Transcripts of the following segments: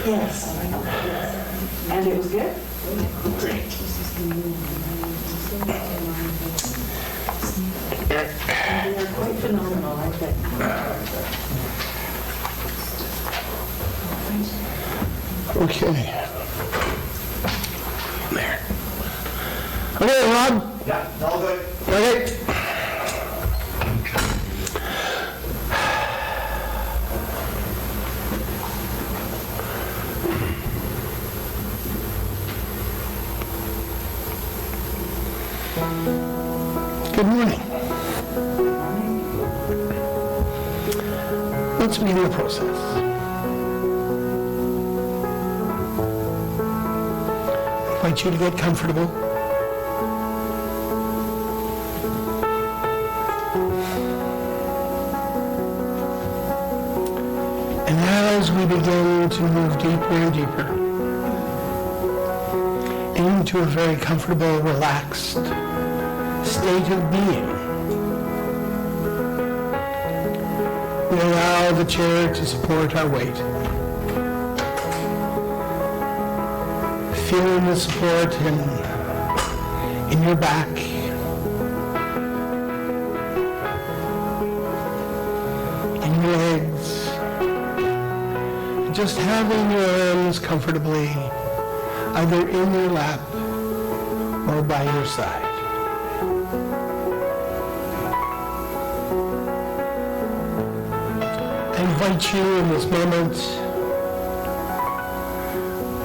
Yes. And it was good? Great. They are quite phenomenal, I think. Okay. There. Okay, Rob? Yeah, it's all good. Okay. Good morning. Let's begin the process. I invite you to get comfortable. And as we begin to move deeper and deeper into a very comfortable, relaxed state of being, we allow the chair to support our weight. Feeling the support in your back, in your legs, just having your arms comfortably either in your lap or by your side. I invite you in this moment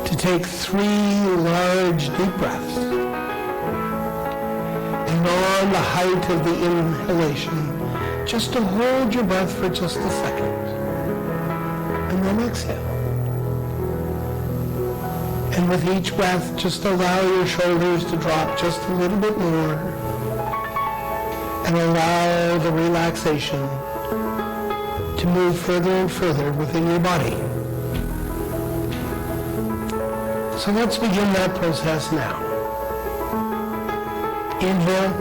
to take 3 large deep breaths. And on the height of the inhalation, just to hold your breath for just a second. And then exhale. And with each breath, just allow your shoulders to drop just a little bit more. And allow the relaxation to move further and further within your body. So let's begin that process now. Inhale,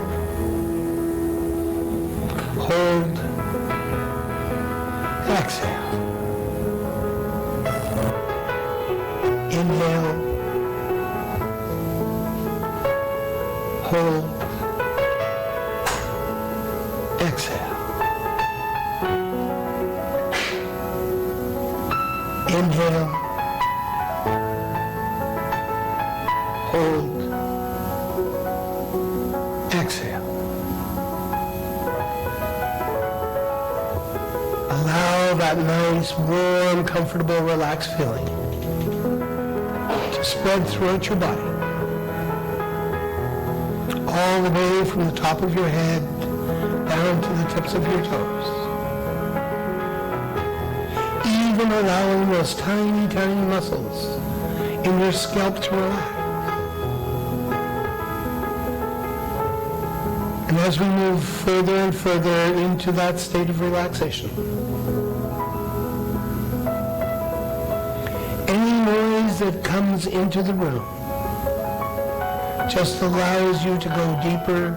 hold, exhale. Inhale, hold, exhale. Inhale, hold, exhale. Allow that nice, warm, comfortable, relaxed feeling to spread throughout your body. All the way from the top of your head down to the tips of your toes. Even allowing those tiny, tiny muscles in your scalp to relax. And as we move further and further into that state of relaxation, any noise that comes into the room just allows you to go deeper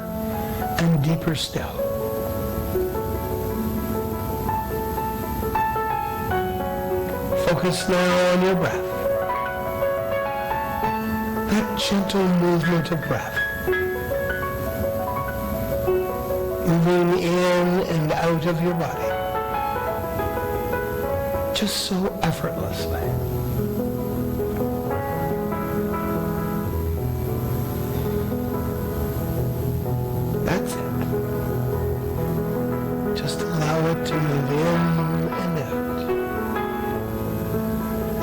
and deeper still. Focus now on your breath. That gentle movement of breath. Moving in and out of your body. Just so effortlessly. That's it. Just allow it to move in and out.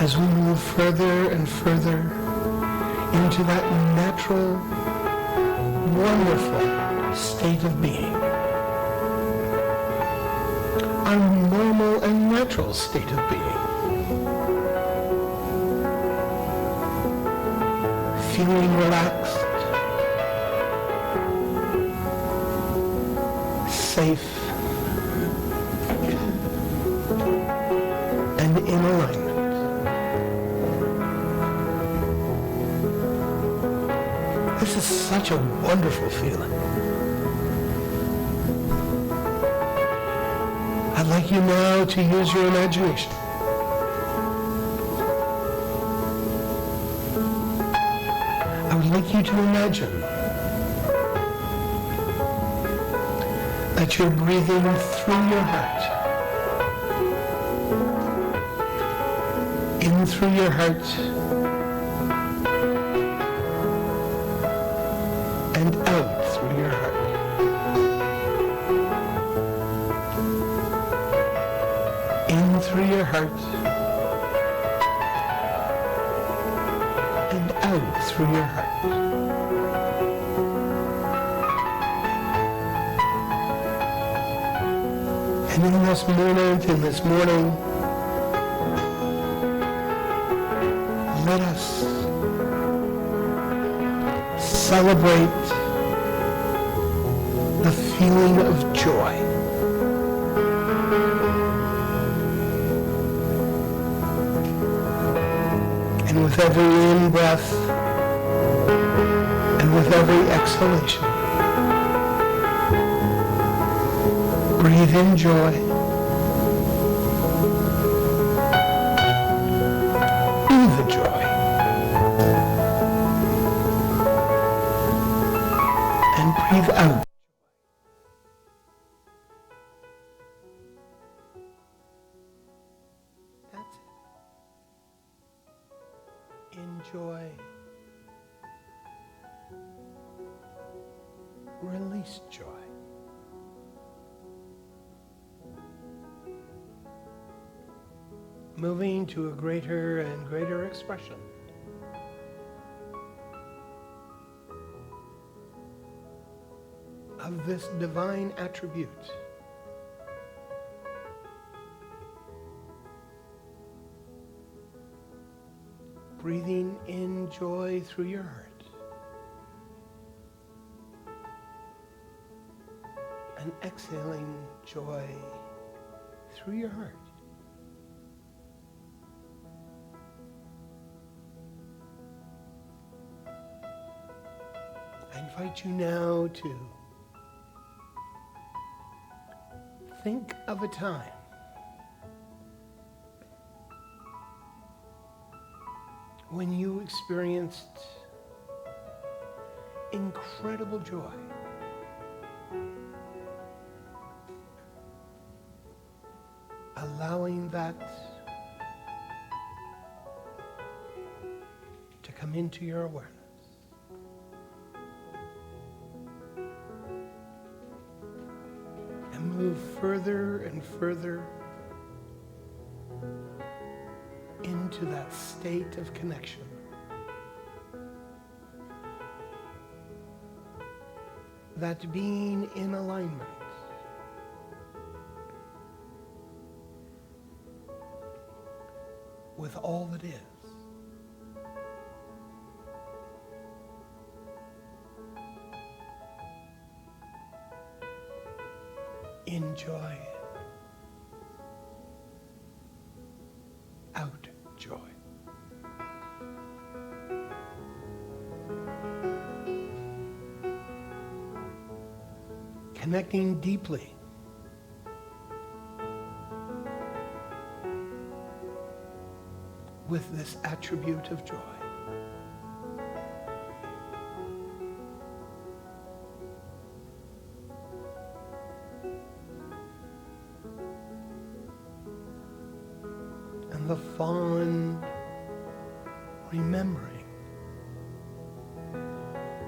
As we move further and further into that natural, wonderful state of being. Our normal and natural state of being. Feeling relaxed, safe, and in alignment. This is such a wonderful feeling. I'd like you now to use your imagination. like you to imagine that you're breathing through your heart, in through your heart, and out through your heart. In through your heart, and out through your heart. And in this morning, let us celebrate the feeling of joy. And with every in-breath and with every exhalation, breathe in joy. Be the joy. And breathe out. That's it. Enjoy. Release joy. Moving to a greater and greater expression of this divine attribute. Breathing in joy through your heart and exhaling joy through your heart. I invite you now to think of a time when you experienced incredible joy. Allowing that to come into your awareness. And move further and further into that state of connection. That being in alignment with all that is. Enjoy. Out joy. Connecting deeply with this attribute of joy. And the fond remembering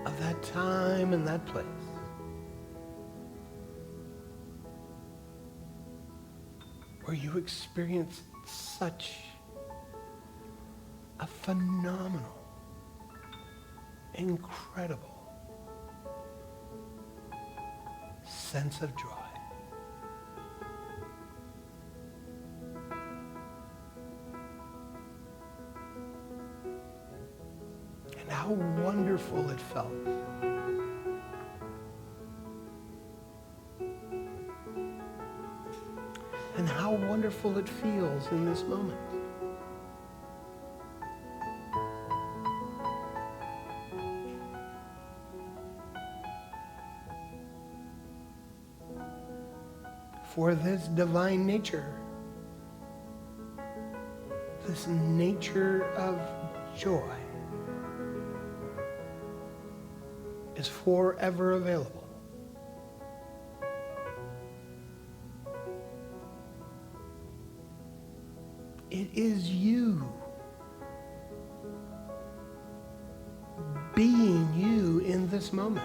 of that time and that place. Where you experienced such a phenomenal, incredible sense of joy. And how wonderful it felt. And how wonderful it feels in this moment. For this divine nature, this nature of joy, is forever available. It is you being you in this moment.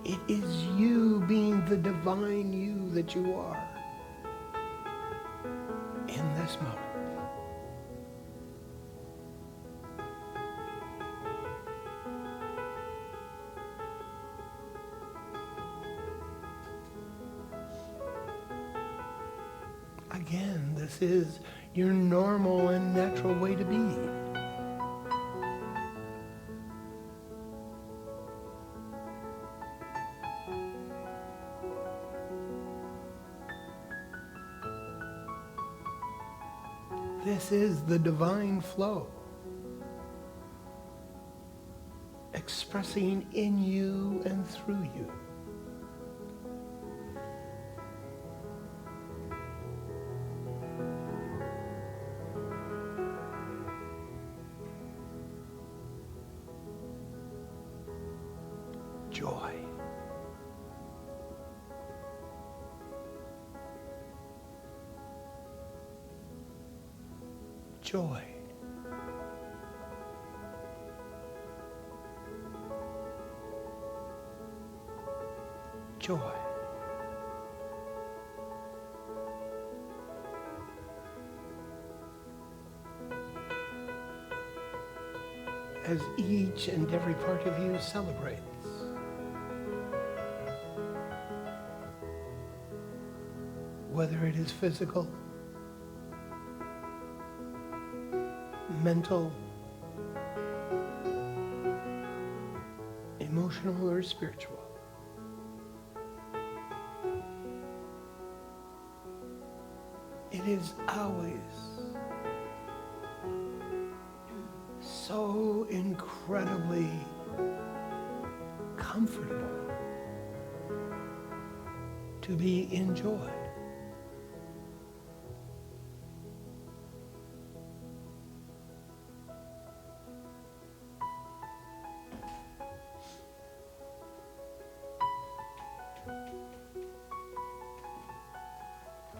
It is you being the divine you that you are in this moment. Again, this is your normal and natural way to be. This is the divine flow, expressing in you and through you. Joy. Joy. Joy. As each and every part of you celebrates. Whether it is physical, mental, emotional, or spiritual. It is always so incredibly comfortable to be in joy.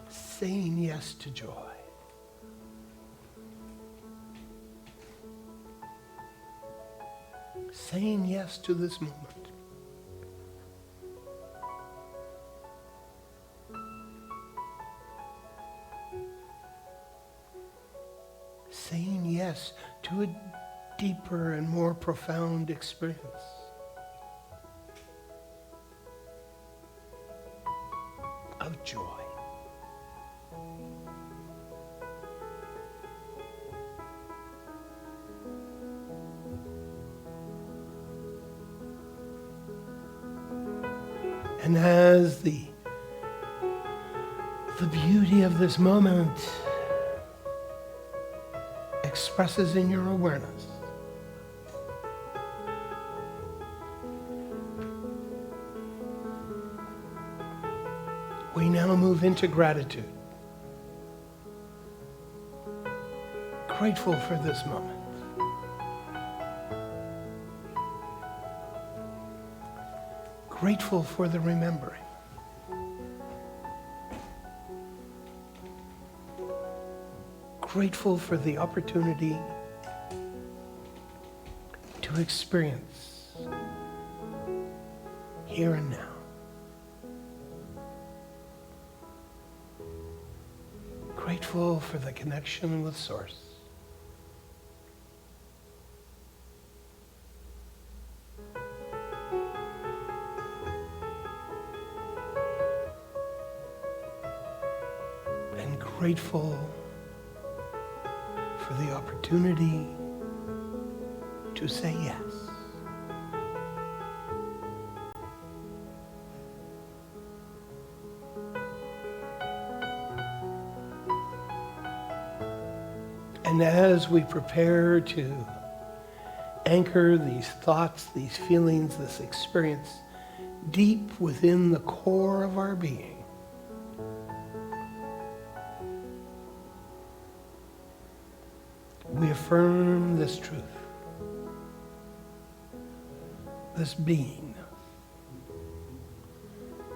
Saying yes to joy. Saying yes to this moment. Saying yes to a deeper and more profound experience. Of joy. And as the beauty of this moment expresses in your awareness, we now move into gratitude. Grateful for this moment. Grateful for the remembering. Grateful for the opportunity to experience here and now. Grateful for the connection with Source. And grateful for the opportunity to say yes. And as we prepare to anchor these thoughts, these feelings, this experience deep within the core of our being, we affirm this truth, this being,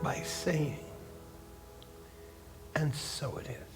by saying, and so it is.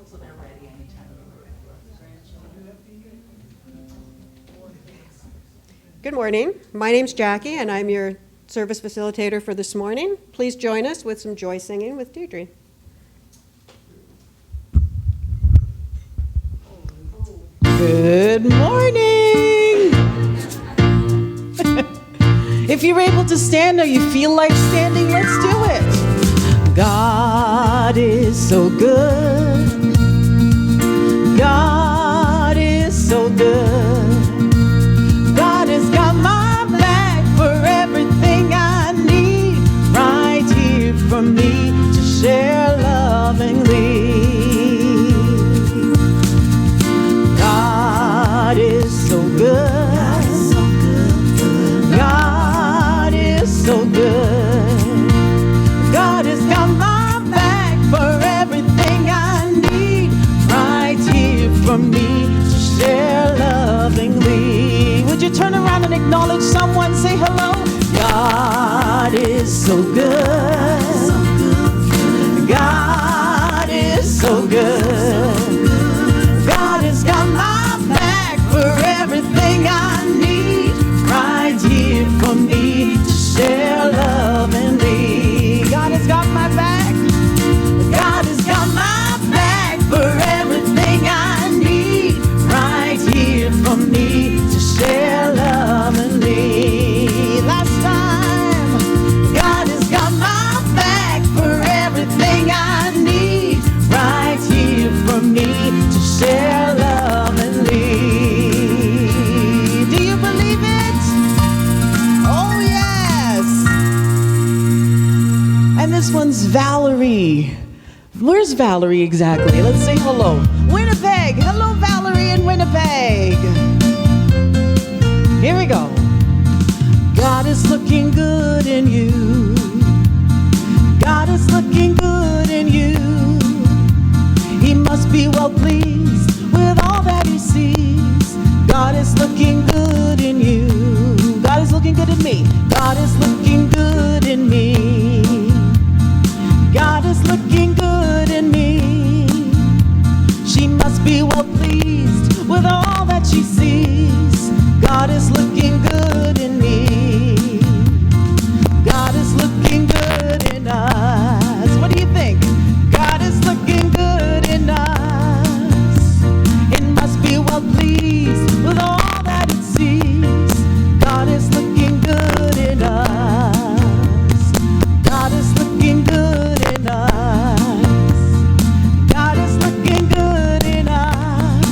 So they're ready anytime. Good morning. My name's Jackie, and I'm your service facilitator for this morning. Please join us with some joy singing with Deirdre. Good morning. If you're able to stand or you feel like standing, let's do it. God is so good. God is so good. God has got my back for everything I need, right here for me to share lovingly. God is so good. God is so good. God has got my back for everything I need, right here for me to share lovingly. Would you turn around and acknowledge someone? Say hello. God is so good. God is so good. God has got my back for everything I need, right here for me to share lovingly. God has got my back. God has got my back for everything I need, right here for me to share lovingly. Last time, God has got my back for everything I need, right here for me to share lovingly. Do you believe it? Oh, yes. And this one's Valerie. Where's Valerie exactly? Let's say hello. Winnipeg. Hello, Valerie in Winnipeg. Here we go. God is looking good in you. God is looking good in you. He must be well pleased with all that he sees. God is looking good in you. God is looking good in me. God is looking good in me. God is looking good in me. She must be well pleased with all that she sees. God is looking good in me. God is looking good in us. What do you think? God is looking good in us. It must be well pleased with all that it sees. God is looking good in us. God is looking good in us. God is looking good in us.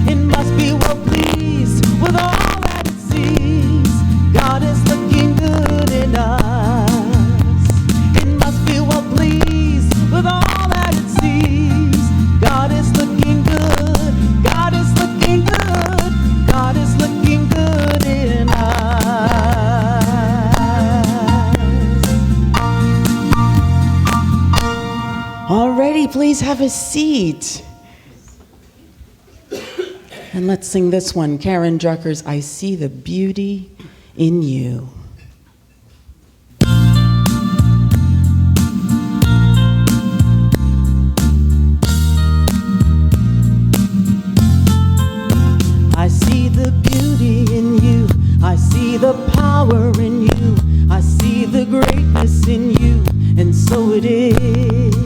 It must be well pleased with all that it sees. God is looking good in us. It must be well pleased with all that it sees. God is looking good. God is looking good. God is looking good in us. Alrighty, please have a seat. And let's sing this one, Karen Drucker's I See the Beauty in You. I see the beauty in you. I see the power in you. I see the greatness in you. And so it is.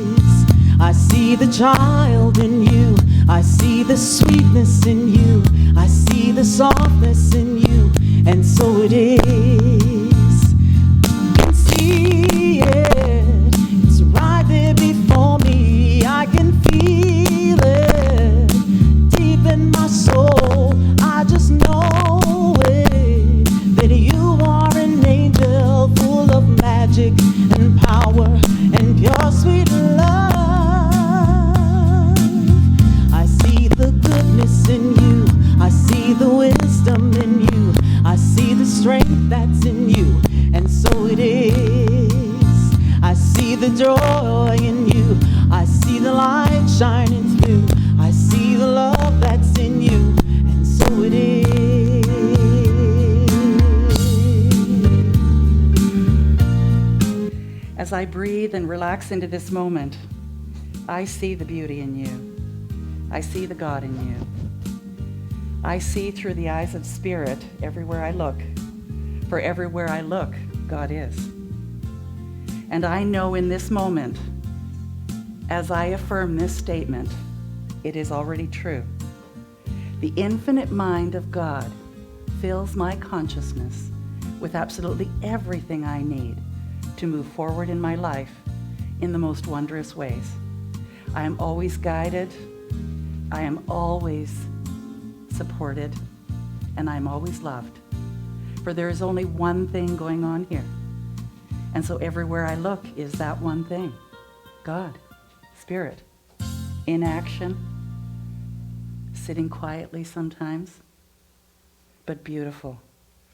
I see the child in you. I see the sweetness in you. I see the softness in you. And so it is. I can see it. It's right there before me. I can feel it deep in my soul. I just know it, that you are an angel full of magic and power and pure sweet love. I see the goodness in you. I see the wisdom in you. I see the strength that As I breathe and relax into this moment, I see the beauty in you. I see the God in you. I see through the eyes of spirit everywhere I look. For everywhere I look, God is. And I know in this moment, as I affirm this statement, it is already true. The infinite mind of God fills my consciousness with absolutely everything I need to move forward in my life in the most wondrous ways. I am always guided, I am always supported, and I am always loved. For there is only one thing going on here. And so everywhere I look is that one thing, God, Spirit, in action, sitting quietly sometimes, but beautiful,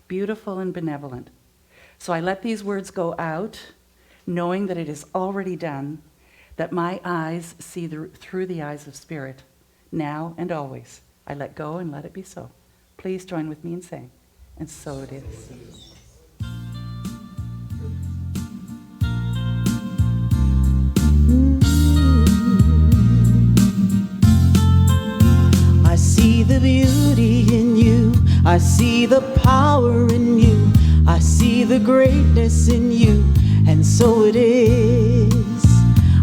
beautiful and benevolent. So I let these words go out, knowing that it is already done, that my eyes see through the eyes of Spirit, now and always. I let go and let it be so. Please join with me in saying, and so it is. I see the beauty in you. I see the power in you. I see the greatness in you. And so it is.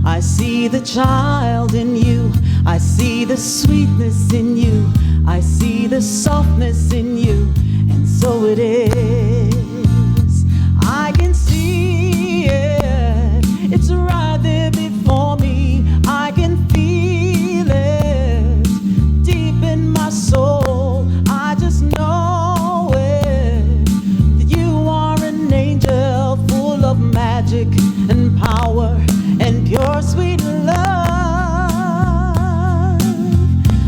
I see the child in you. I see the sweetness in you. I see the softness in you. And so it is. I can see it. It's right there before me. I can feel it deep in my soul. I just know it, that you are an angel full of magic and power and pure sweet love.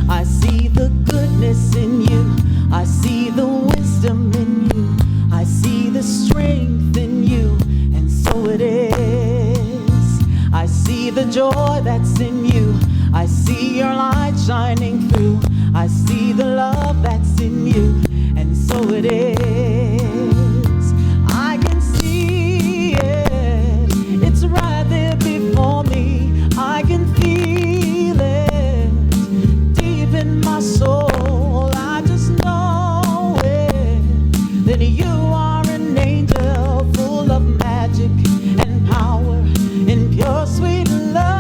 I see the goodness in you. I see the wisdom in you. I see the strength in you. And so it is. I see the joy that's in you. I see your light shining through. I see the love that's in you. And so it is. I can see it. It's right there before me. I can feel it deep in my soul. I just know it, that you are an angel full of magic and power and pure sweet love.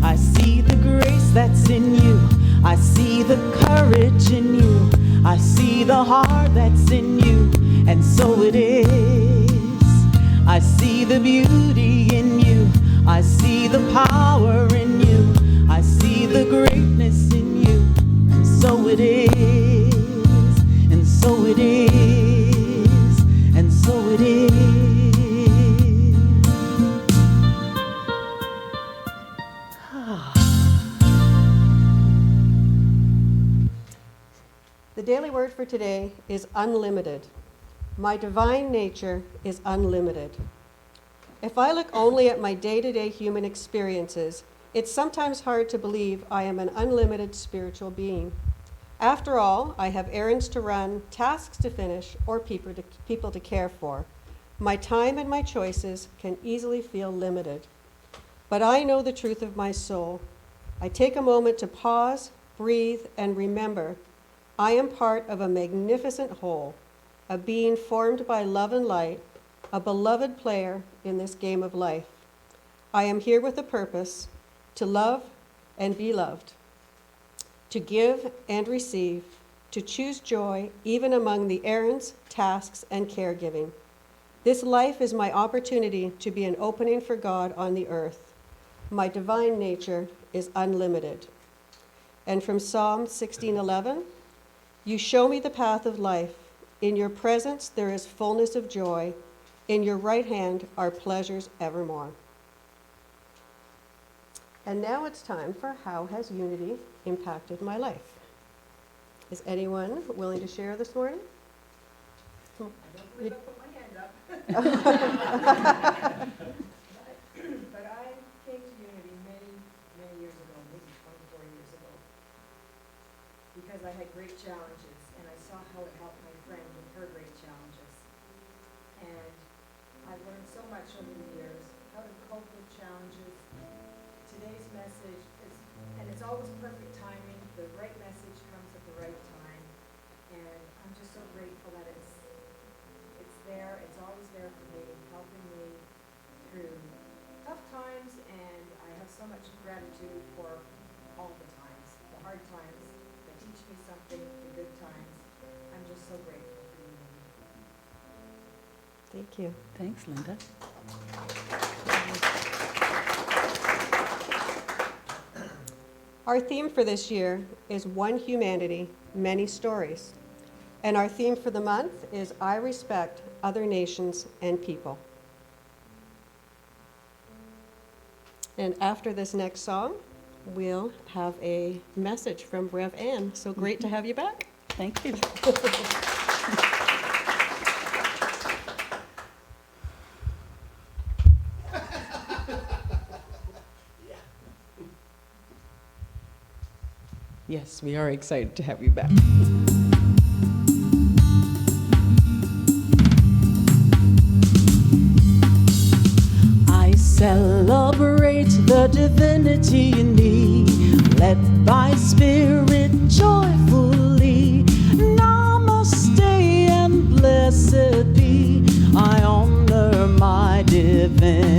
I see the grace that's in you. I see the courage in you. I see the heart that's in you. And so it is. I see the beauty in you. I see the power in you. I see the greatness in you. And so it is. And so it is. And so it is. The daily word for today is unlimited. My divine nature is unlimited. If I look only at my day-to-day human experiences, it's sometimes hard to believe I am an unlimited spiritual being. After all, I have errands to run, tasks to finish, or people to care for. My time and my choices can easily feel limited. But I know the truth of my soul. I take a moment to pause, breathe, and remember I am part of a magnificent whole, a being formed by love and light, a beloved player in this game of life. I am here with a purpose, to love and be loved, to give and receive, to choose joy even among the errands, tasks, and caregiving. This life is my opportunity to be an opening for God on the earth. My divine nature is unlimited. And from Psalm 16:11, you show me the path of life. In your presence there is fullness of joy. In your right hand are pleasures evermore. And now it's time for How Has Unity Impacted My Life? Is anyone willing to share this morning? I don't believe I put my hand up. But I came to Unity many, many years ago, maybe 24 years ago, because I had great challenges, and I saw how it helped my friend with her great challenges. And I've learned so much over the years, how to cope with challenges. Today's message is, and it's always perfect timing, the right message comes at the right time. And I'm just so grateful that it's there, it's always there for me, helping me through tough times, and I have so much gratitude for all the times, the hard times, that teach me something, the good times. I'm just so grateful for you. Thank you. Thanks, Linda. Our theme for this year is One Humanity, Many Stories. And our theme for the month is I Respect Other Nations and People. And after this next song, we'll have a message from Rev Ann. So great to have you back. Thank you. Yes, we are excited to have you back. I celebrate the divinity in me, led by spirit joyfully. Namaste and blessed be. I honor my divinity.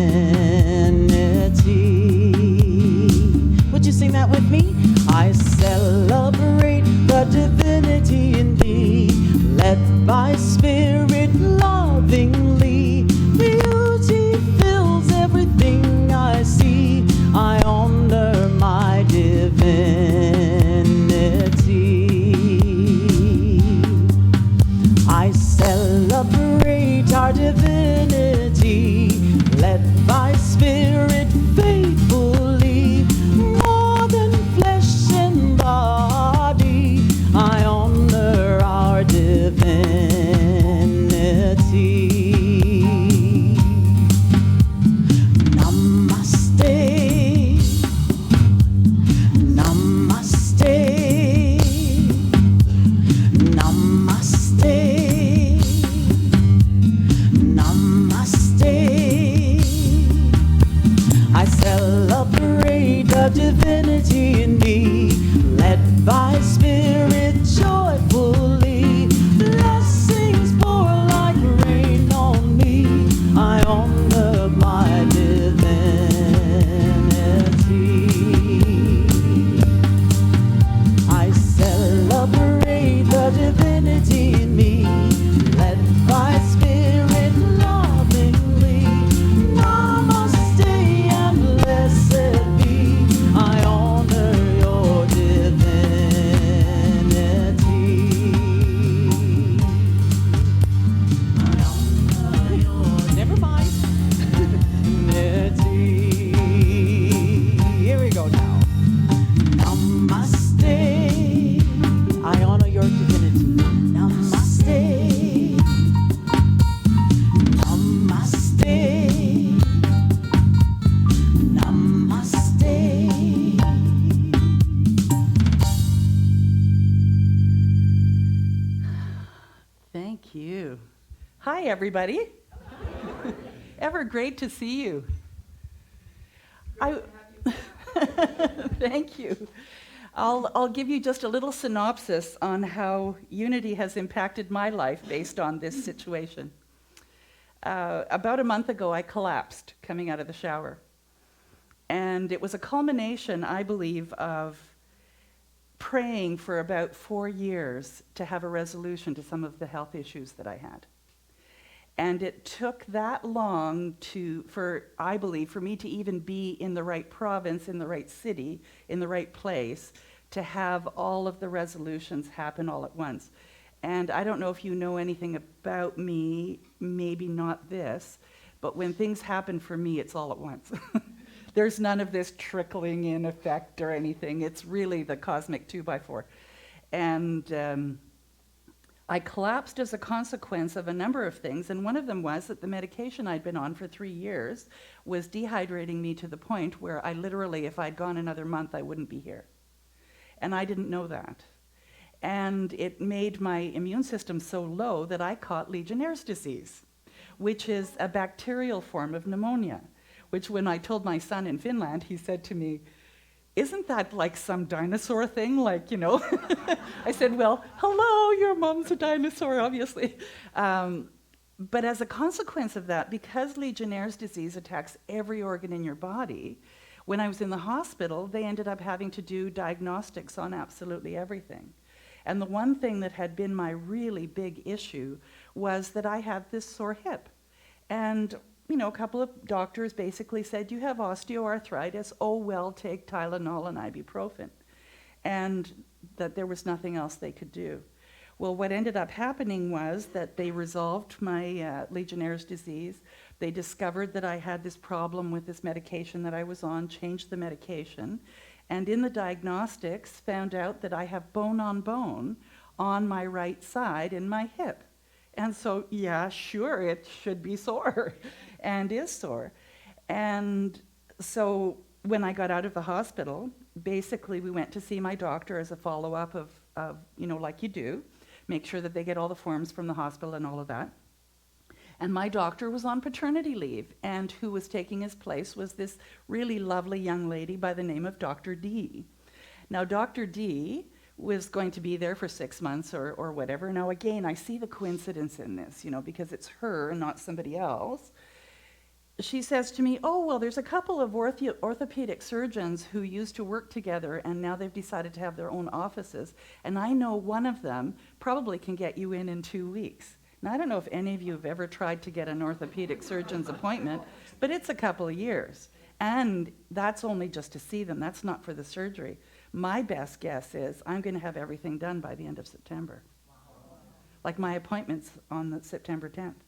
Would you sing that with me? I celebrate the divinity in thee, led by spirit lovingly. Beauty fills everything I see. I honor my divinity. I celebrate our divinity, led by spirit faithfully. More than flesh and body, I honor our divinity. Namaste, namaste, namaste, namaste. I celebrate the divinity in me, led by spirit joyfully. Blessings pour like rain on me. I honor my divinity. I celebrate the divinity in me, led by spirit lovingly. Namaste and blessed be. I honor your divinity. I honor your, never mind. Divinity. Here we go now. Namaste. I honor your divinity. Namaste. Namaste. Namaste. Thank you. Hi, everybody. Ever great to see you. Thank you. I'll give you just a little synopsis on how unity has impacted my life based on this situation. About a month ago, I collapsed coming out of the shower. And it was a culmination, I believe, of praying for about 4 years to have a resolution to some of the health issues that I had. And it took that long I believe, for me to even be in the right province, in the right city, in the right place, to have all of the resolutions happen all at once. And I don't know if you know anything about me, maybe not this, but when things happen for me, it's all at once. There's none of this trickling in effect or anything. It's really the cosmic 2x4. And I collapsed as a consequence of a number of things, and one of them was that the medication I'd been on for 3 years was dehydrating me to the point where I literally, if I'd gone another month, I wouldn't be here. And I didn't know that. And it made my immune system so low that I caught Legionnaire's disease, which is a bacterial form of pneumonia, which when I told my son in Finland, he said to me, "Isn't that like some dinosaur thing, like, you know?" I said, "Well, hello, your mom's a dinosaur, obviously." But as a consequence of that, because Legionnaire's disease attacks every organ in your body, when I was in the hospital, they ended up having to do diagnostics on absolutely everything. And the one thing that had been my really big issue was that I had this sore hip. And, you know, a couple of doctors basically said, "You have osteoarthritis. Oh, well, take Tylenol and ibuprofen." And that there was nothing else they could do. Well, what ended up happening was that they resolved my Legionnaire's disease. They discovered that I had this problem with this medication that I was on, changed the medication, and in the diagnostics found out that I have bone on my right side in my hip. And so, yeah, sure, it should be sore, and is sore. And so when I got out of the hospital, basically we went to see my doctor as a follow-up of you know, like you do, make sure that they get all the forms from the hospital and all of that. And my doctor was on paternity leave, and who was taking his place was this really lovely young lady by the name of Dr. D. Now, Dr. D was going to be there for 6 months or whatever. Now, again, I see the coincidence in this, you know, because it's her and not somebody else. She says to me, "Oh, well, there's a couple of orthopedic surgeons who used to work together, and now they've decided to have their own offices. And I know one of them probably can get you in 2 weeks." Now, I don't know if any of you have ever tried to get an orthopedic surgeon's appointment, but it's a couple of years. And that's only just to see them. That's not for the surgery. My best guess is I'm going to have everything done by the end of September. Like my appointment's on the September 10th.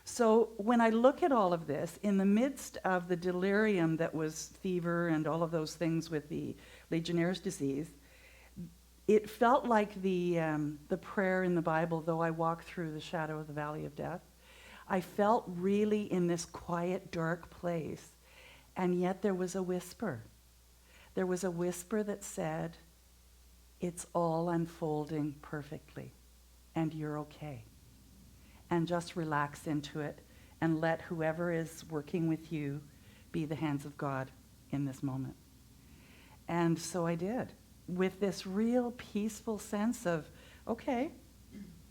So when I look at all of this, in the midst of the delirium that was fever and all of those things with the Legionnaire's disease, it felt like the prayer in the Bible, "Though I walk through the shadow of the valley of death." I felt really in this quiet, dark place, and yet there was a whisper. There was a whisper that said, "It's all unfolding perfectly, and you're okay. And just relax into it and let whoever is working with you be the hands of God in this moment." And so I did, with this real peaceful sense of, okay,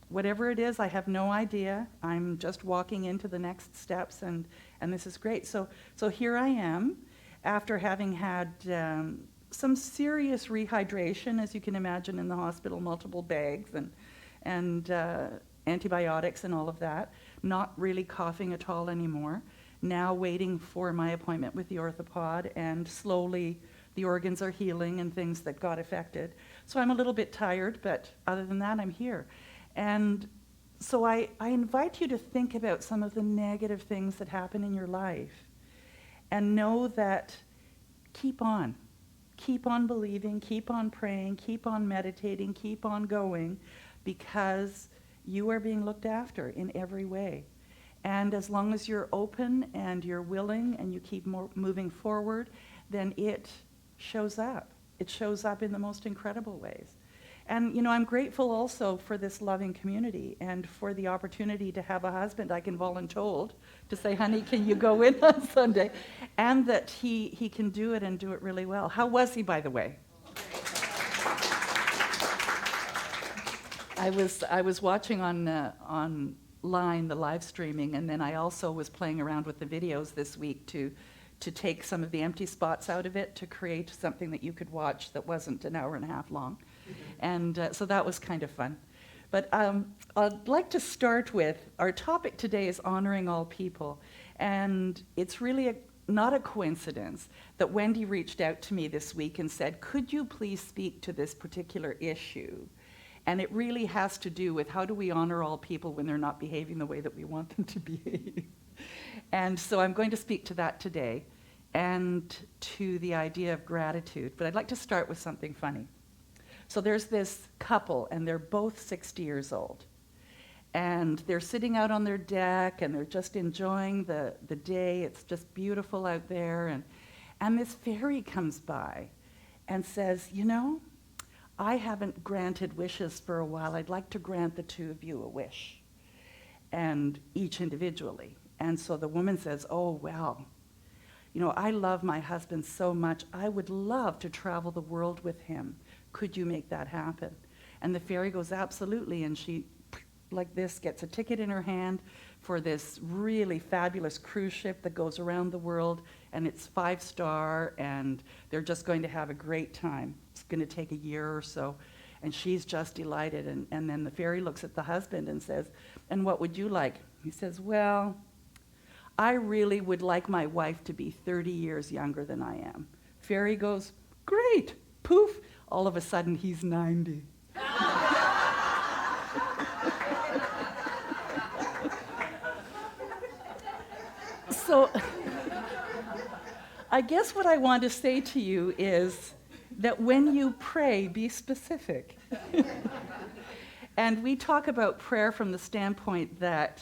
whatever it is, I have no idea. I'm just walking into the next steps, and this is great. So here I am, after having had some serious rehydration, as you can imagine, in the hospital, multiple bags and antibiotics and all of that, not really coughing at all anymore, now waiting for my appointment with the orthopod, and slowly the organs are healing and things that got affected. So I'm a little bit tired, but other than that, I'm here. And so I invite you to think about some of the negative things that happen in your life, and know that keep on believing, keep on praying, keep on meditating, keep on going, because you are being looked after in every way. And as long as you're open and you're willing and you keep moving forward, then it shows up. It shows up in the most incredible ways. And, you know, I'm grateful also for this loving community and for the opportunity to have a husband I can voluntold to say, "Honey, can you go in on Sunday?" And that he can do it and do it really well. How was he, by the way? I was watching online the live streaming, and then I also was playing around with the videos this week to take some of the empty spots out of it to create something that you could watch that wasn't an hour and a half long. And so that was kind of fun. But I'd like to start with, our topic today is honoring all people. And it's really not a coincidence that Wendy reached out to me this week and said, "Could you please speak to this particular issue?" And it really has to do with how do we honor all people when they're not behaving the way that we want them to behave. And so I'm going to speak to that today, and to the idea of gratitude. But I'd like to start with something funny. So there's this couple, and they're both 60 years old. And they're sitting out on their deck, and they're just enjoying the day. It's just beautiful out there. And this fairy comes by and says, "You know, I haven't granted wishes for a while. I'd like to grant the two of you a wish." and each individually. And so the woman says, oh, well, you know, I love my husband so much. I would love to travel the world with him. Could you make that happen? And the fairy goes, absolutely. And she, like this, gets a ticket in her hand for this really fabulous cruise ship that goes around the world. And it's 5-star, and they're just going to have a great time. It's going to take a year or so. And she's just delighted. And then the fairy looks at the husband and says, and what would you like? He says, well, I really would like my wife to be 30 years younger than I am. Fairy goes, great. Poof. All of a sudden, he's 90. So I guess what I want to say to you is that when you pray, be specific. And we talk about prayer from the standpoint that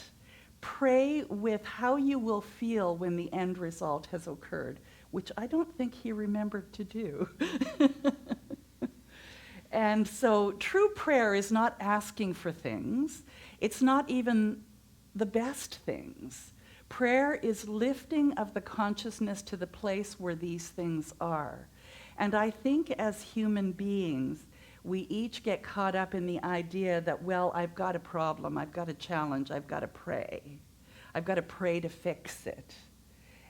pray with how you will feel when the end result has occurred, which I don't think he remembered to do. And so true prayer is not asking for things. It's not even the best things. Prayer is lifting of the consciousness to the place where these things are. And I think as human beings, we each get caught up in the idea that, well, I've got a problem, I've got a challenge, I've got to pray. I've got to pray to fix it.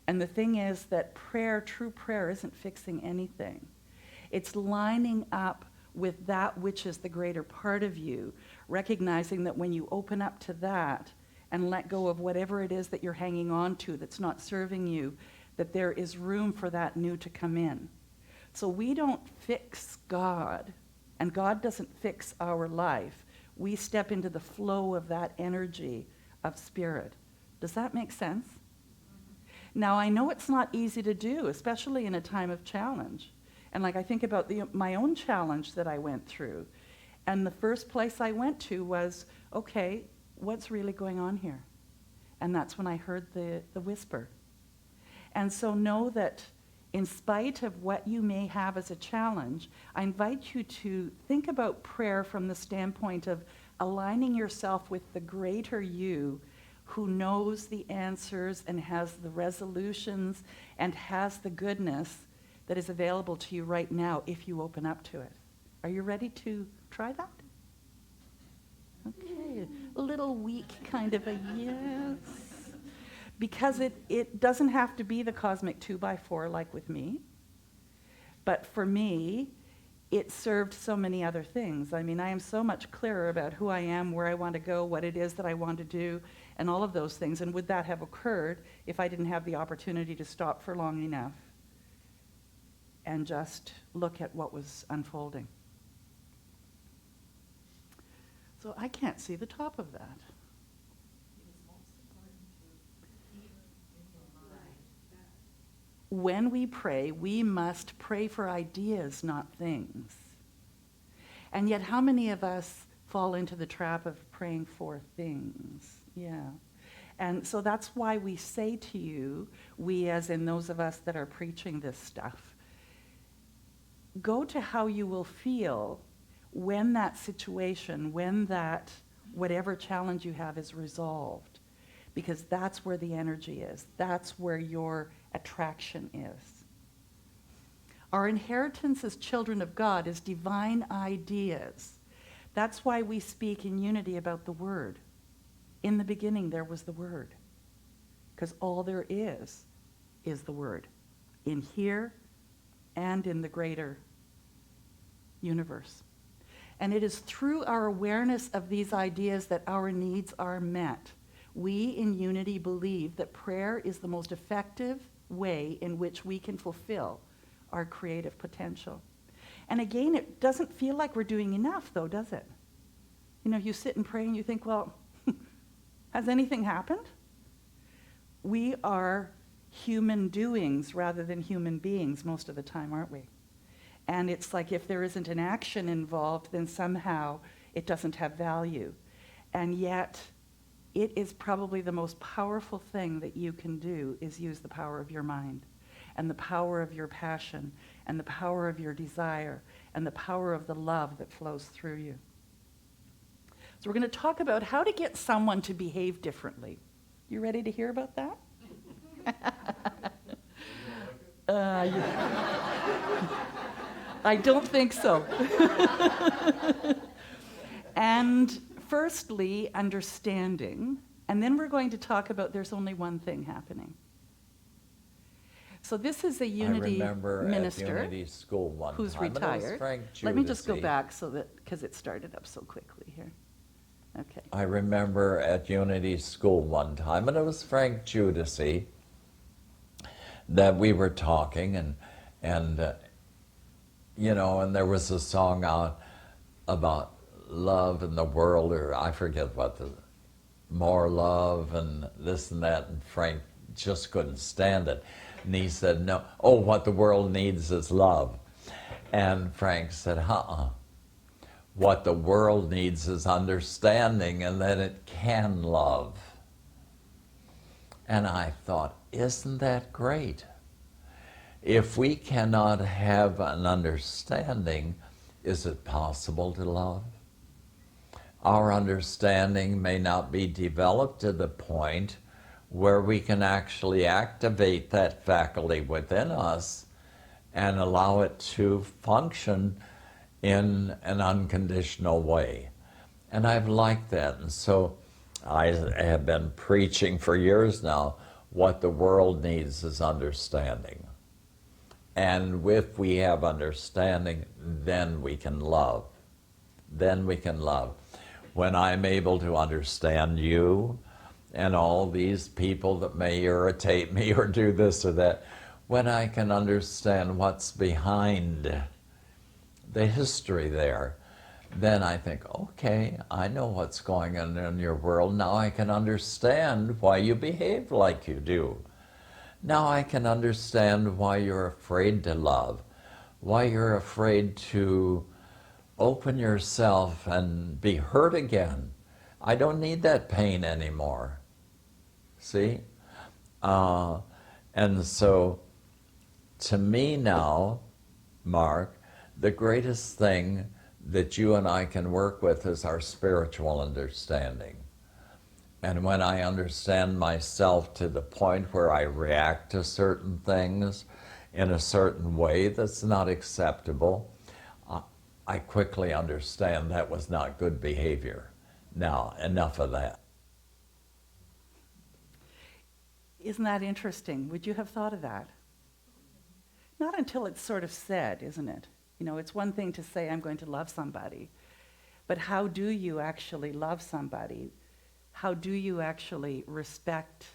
And the thing is that prayer, true prayer, isn't fixing anything. It's lining up with that which is the greater part of you, recognizing that when you open up to that and let go of whatever it is that you're hanging on to that's not serving you, that there is room for that new to come in. So we don't fix God, and God doesn't fix our life. We step into the flow of that energy of spirit. Does that make sense? Now, I know it's not easy to do, especially in a time of challenge. And like I think about my own challenge that I went through. And the first place I went to was, okay, what's really going on here? And that's when I heard the whisper. And so know that in spite of what you may have as a challenge, I invite you to think about prayer from the standpoint of aligning yourself with the greater you who knows the answers and has the resolutions and has the goodness that is available to you right now if you open up to it. Are you ready to try that? Okay, a little weak kind of a yes. Because it doesn't have to be the cosmic 2x4 like with me. But for me, it served so many other things. I mean, I am so much clearer about who I am, where I want to go, what it is that I want to do, and all of those things. And would that have occurred if I didn't have the opportunity to stop for long enough and just look at what was unfolding? So I can't see the top of that. When we pray, we must pray for ideas, not things. And yet, how many of us fall into the trap of praying for things? Yeah. And so that's why we say to you, we as in those of us that are preaching this stuff, go to how you will feel when that situation, when that whatever challenge you have is resolved. Because that's where the energy is. That's where your attraction is. Our inheritance as children of God is divine ideas. That's why we speak in unity about the Word. In the beginning there was the Word. Because all there is the Word. In here and in the greater universe. And it is through our awareness of these ideas that our needs are met. We in unity believe that prayer is the most effective way in which we can fulfill our creative potential. And again, it doesn't feel like we're doing enough, though, does it? You know, you sit and pray and you think, well, has anything happened? We are human doings rather than human beings most of the time, aren't we? And it's like if there isn't an action involved, then somehow it doesn't have value. And yet, it is probably the most powerful thing that you can do is use the power of your mind and the power of your passion and the power of your desire and the power of the love that flows through you. So we're going to talk about how to get someone to behave differently. You ready to hear about that? I don't think so. And firstly, understanding, and then we're going to talk about there's only one thing happening. So this is a Unity I remember minister at Unity School one who's time, and it was retired. Frank Let me just go Giudice. back so that, because it started up so quickly here. Okay. I remember at Unity School one time, and it was Frank Giudice, that we were talking, and you know, and there was a song out about love in the world, or I forget what the, more love and this and that, and Frank just couldn't stand it. And he said, no, oh, what the world needs is love. And Frank said, what the world needs is understanding, and that it can love. And I thought, isn't that great? If we cannot have an understanding, is it possible to love? Our understanding may not be developed to the point where we can actually activate that faculty within us and allow it to function in an unconditional way. And I've liked that. And so I have been preaching for years now, what the world needs is understanding. And if we have understanding, then we can love. Then we can love. When I'm able to understand you and all these people that may irritate me or do this or that, when I can understand what's behind the history there, then I think, okay, I know what's going on in your world. Now I can understand why you behave like you do. Now I can understand why you're afraid to love, why you're afraid to open yourself and be hurt again. I don't need that pain anymore. See? And so, to me now, Mark, the greatest thing that you and I can work with is our spiritual understanding. And when I understand myself to the point where I react to certain things in a certain way that's not acceptable, I quickly understand that was not good behavior. Now, enough of that. Isn't that interesting? Would you have thought of that? Not until it's sort of said, isn't it? You know, it's one thing to say, I'm going to love somebody, but how do you actually love somebody? How do you actually respect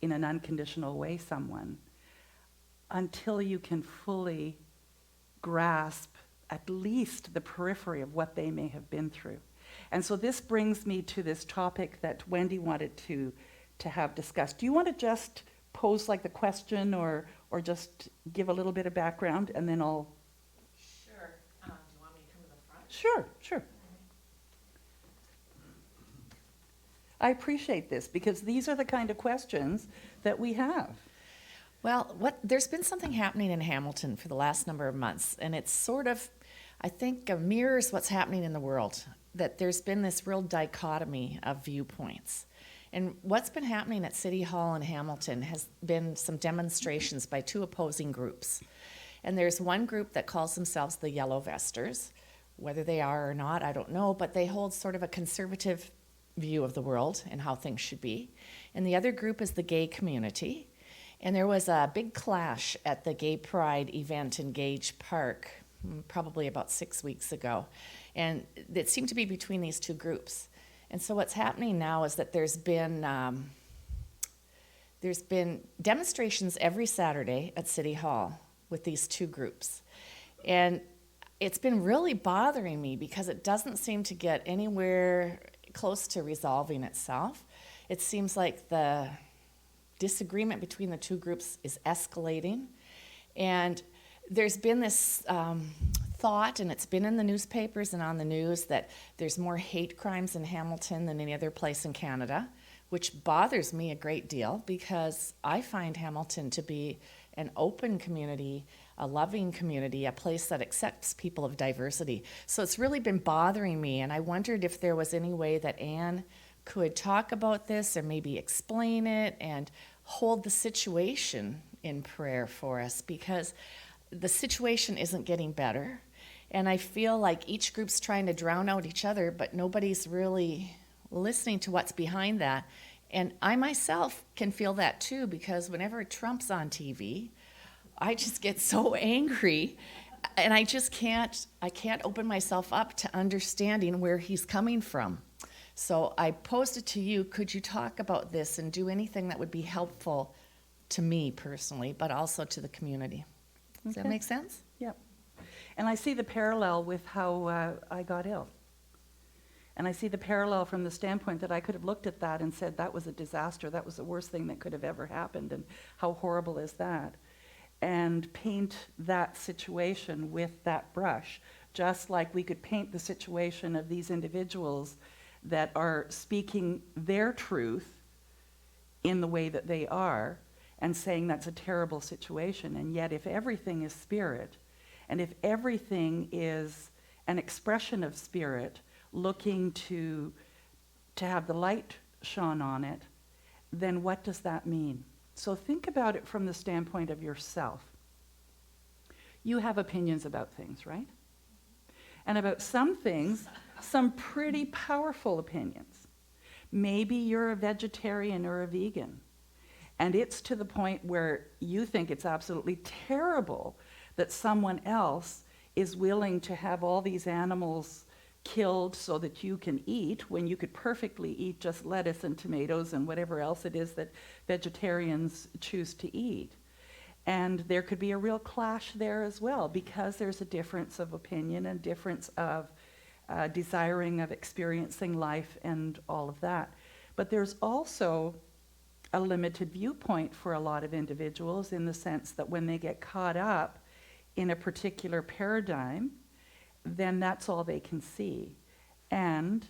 in an unconditional way someone? Until you can fully grasp at least the periphery of what they may have been through. And so this brings me to this topic that Wendy wanted to have discussed. Do you want to just pose like the question or just give a little bit of background and then I'll... Sure. Do you want me to come to the front? Sure, sure. I appreciate this because these are the kind of questions that we have. Well, there's been something happening in Hamilton for the last number of months, and it's sort of, I think, mirrors what's happening in the world, that there's been this real dichotomy of viewpoints. And what's been happening at City Hall in Hamilton has been some demonstrations by two opposing groups. And there's one group that calls themselves the Yellow Vesters. Whether they are or not, I don't know, but they hold sort of a conservative view of the world and how things should be. And the other group is the gay community. And there was a big clash at the Gay Pride event in Gage Park, probably about 6 weeks ago. And it seemed to be between these two groups. And so what's happening now is that there's been demonstrations every Saturday at City Hall with these two groups. And it's been really bothering me because it doesn't seem to get anywhere close to resolving itself. It seems like the disagreement between the two groups is escalating. And there's been this thought, and it's been in the newspapers and on the news, that there's more hate crimes in Hamilton than any other place in Canada, which bothers me a great deal because I find Hamilton to be an open community. a loving community, a place that accepts people of diversity. So it's really been bothering me, and I wondered if there was any way that Anne could talk about this or maybe explain it and hold the situation in prayer for us, because the situation isn't getting better. And I feel like each group's trying to drown out each other, but nobody's really listening to what's behind that. And I myself can feel that too, because whenever Trump's on TV, I just get so angry, and I can't open myself up to understanding where he's coming from. So I posed it to you, could you talk about this and do anything that would be helpful to me personally, but also to the community? Does that Okay. make sense? Yep. And I see the parallel with how I got ill. And I see the parallel from the standpoint that I could have looked at that and said, that was a disaster. That was the worst thing that could have ever happened. And how horrible is that? And paint that situation with that brush, just like we could paint the situation of these individuals that are speaking their truth in the way that they are and saying that's a terrible situation. And yet if everything is spirit, and if everything is an expression of spirit looking to have the light shone on it, then what does that mean? So think about it from the standpoint of yourself. You have opinions about things, right? And about some things, some pretty powerful opinions. Maybe you're a vegetarian or a vegan, and it's to the point where you think it's absolutely terrible that someone else is willing to have all these animals killed so that you can eat, when you could perfectly eat just lettuce and tomatoes and whatever else it is that vegetarians choose to eat. And there could be a real clash there as well, because there's a difference of opinion and difference of desiring of experiencing life and all of that. But there's also a limited viewpoint for a lot of individuals, in the sense that when they get caught up in a particular paradigm, then that's all they can see. And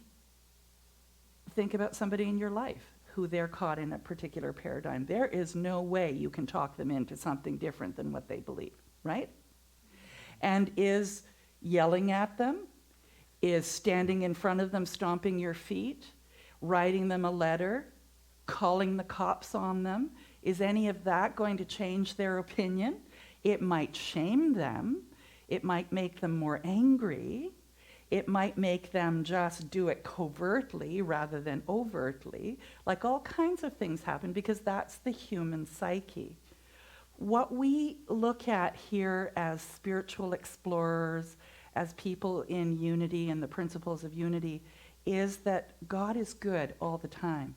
think about somebody in your life who they're caught in a particular paradigm. There is no way you can talk them into something different than what they believe, right? And is yelling at them, is standing in front of them, stomping your feet, writing them a letter, calling the cops on them, is any of that going to change their opinion? It might shame them. It might make them more angry. It might make them just do it covertly rather than overtly. Like, all kinds of things happen, because that's the human psyche. What we look at here as spiritual explorers, as people in unity and the principles of unity, is that God is good all the time.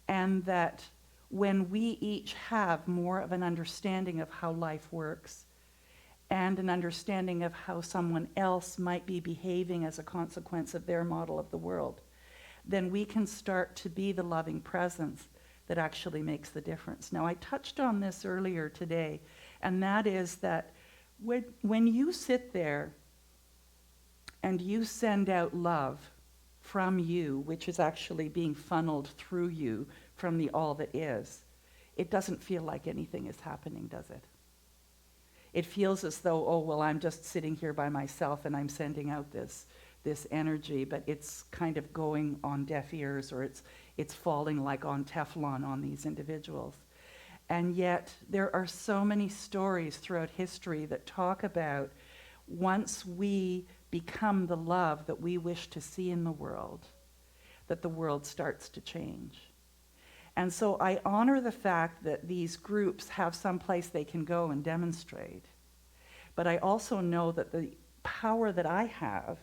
And that when we each have more of an understanding of how life works, and an understanding of how someone else might be behaving as a consequence of their model of the world, then we can start to be the loving presence that actually makes the difference. Now, I touched on this earlier today, and that is that when you sit there and you send out love from you, which is actually being funneled through you from the all that is, it doesn't feel like anything is happening, does it? It feels as though, oh, well, I'm just sitting here by myself and I'm sending out this energy, but it's kind of going on deaf ears, or it's falling like on Teflon on these individuals. And yet there are so many stories throughout history that talk about, once we become the love that we wish to see in the world, that the world starts to change. And so I honor the fact that these groups have some place they can go and demonstrate. But I also know that the power that I have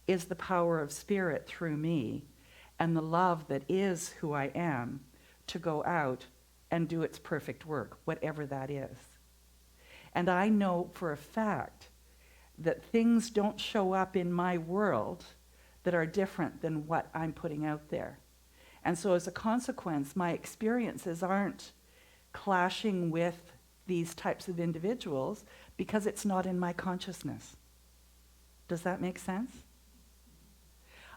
is the power of spirit through me, and the love that is who I am, to go out and do its perfect work, whatever that is. And I know for a fact that things don't show up in my world that are different than what I'm putting out there. And so as a consequence, my experiences aren't clashing with these types of individuals, because it's not in my consciousness. Does that make sense?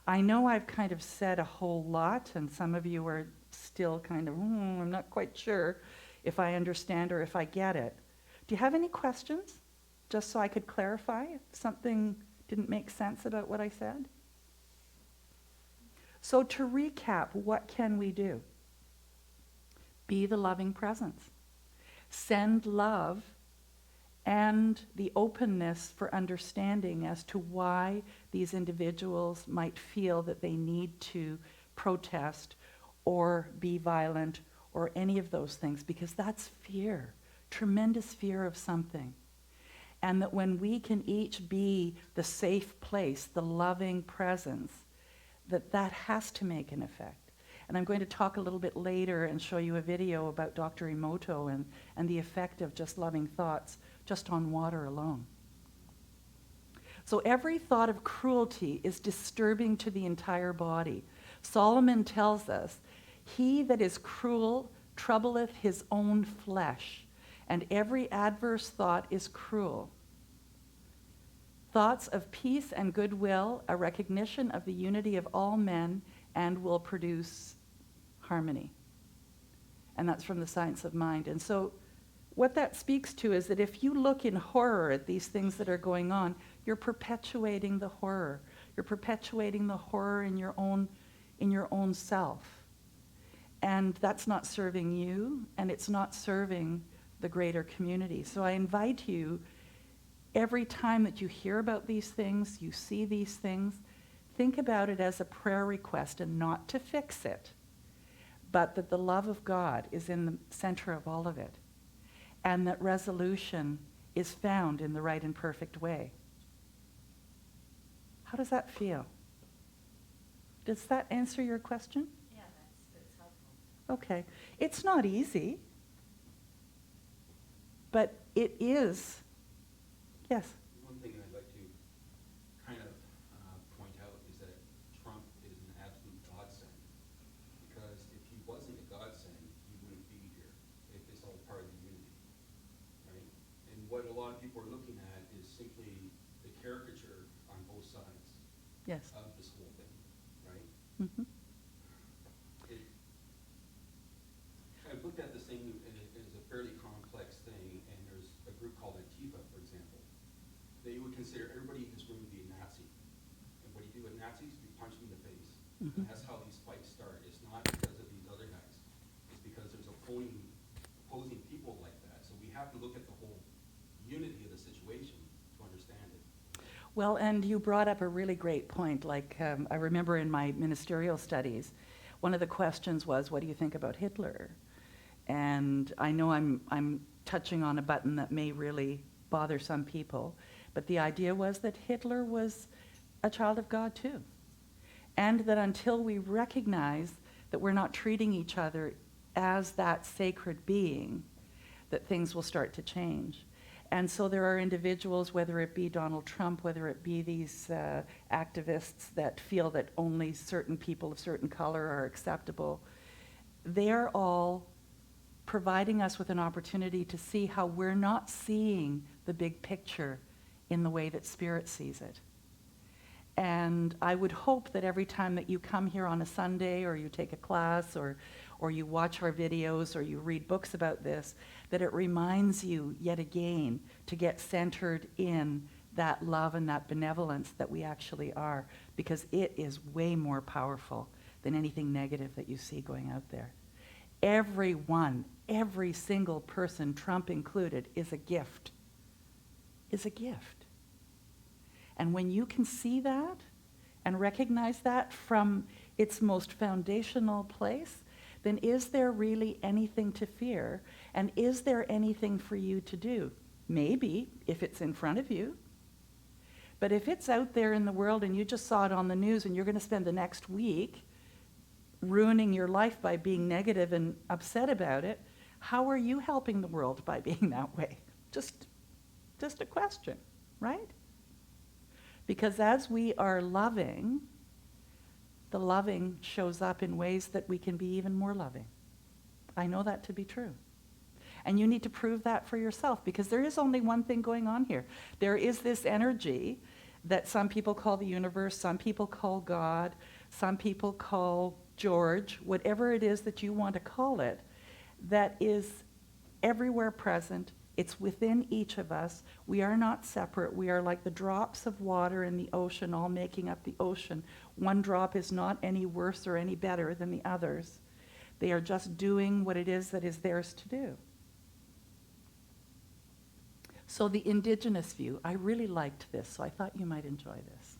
I know I've kind of said a whole lot, and some of you are still kind of, I'm not quite sure if I understand or if I get it. Do you have any questions? just so I could clarify if something didn't make sense about what I said? So to recap, what can we do? Be the loving presence. Send love and the openness for understanding as to why these individuals might feel that they need to protest or be violent or any of those things, because that's fear, tremendous fear of something. And that when we can each be the safe place, the loving presence, that has to make an effect. And I'm going to talk a little bit later and show you a video about Dr. Emoto and the effect of just loving thoughts just on water alone. So every thought of cruelty is disturbing to the entire body. Solomon tells us, "He that is cruel troubleth his own flesh, and every adverse thought is cruel." Thoughts of peace and goodwill, a recognition of the unity of all men, and will produce harmony. And that's from the Science of Mind. And so what that speaks to is that if you look in horror at these things that are going on, you're perpetuating the horror. You're perpetuating the horror in your own self. And that's not serving you, and it's not serving the greater community. So I invite you, every time that you hear about these things, you see these things, think about it as a prayer request, and not to fix it, but that the love of God is in the center of all of it, and that resolution is found in the right and perfect way. How does that feel? Does that answer your question? Yeah, that's helpful. Okay. It's not easy, but it is. Yes? One thing I'd like to kind of point out is that Trump is an absolute godsend. Because if he wasn't a godsend, he wouldn't be here. If it's all part of the unity, right? And what a lot of people are looking at is simply the caricature on both sides Yes. of this whole thing, right? Mm-hmm. I've looked at this thing as a fairly complex thing, and there's a group called Antifa, for example. They would consider everybody in this room to be a Nazi. And what do you do with Nazis? You punch them in the face. Mm-hmm. And that's how these fights start. It's not because of these other guys. It's because there's opposing people like that. So we have to look at the whole unity of the situation to understand it. Well, and you brought up a really great point. Like, I remember in my ministerial studies, one of the questions was, what do you think about Hitler? And I know I'm touching on a button that may really bother some people, but the idea was that Hitler was a child of God too. And that until we recognize that we're not treating each other as that sacred being, that things will start to change. And so there are individuals, whether it be Donald Trump, whether it be these activists that feel that only certain people of certain color are acceptable, they're all providing us with an opportunity to see how we're not seeing the big picture in the way that Spirit sees it. And I would hope that every time that you come here on a Sunday, or you take a class, or you watch our videos, or you read books about this, that it reminds you yet again to get centered in that love and that benevolence that we actually are, because it is way more powerful than anything negative that you see going out there. Everyone, every single person, Trump included, is a gift. Is a gift. And when you can see that and recognize that from its most foundational place, then is there really anything to fear? And is there anything for you to do? Maybe, if it's in front of you. But if it's out there in the world and you just saw it on the news and you're going to spend the next week ruining your life by being negative and upset about it, how are you helping the world by being that way? Just a question, right? Because as we are loving, the loving shows up in ways that we can be even more loving. I know that to be true. And you need to prove that for yourself, because there is only one thing going on here. There is this energy that some people call the universe, some people call God, some people call George, whatever it is that you want to call it, that is everywhere present, It's within each of us. We are not separate. We are like the drops of water in the ocean, all making up the ocean. One drop is not any worse or any better than the others. They are just doing what it is that is theirs to do. So the indigenous view, I really liked this, so I thought you might enjoy this.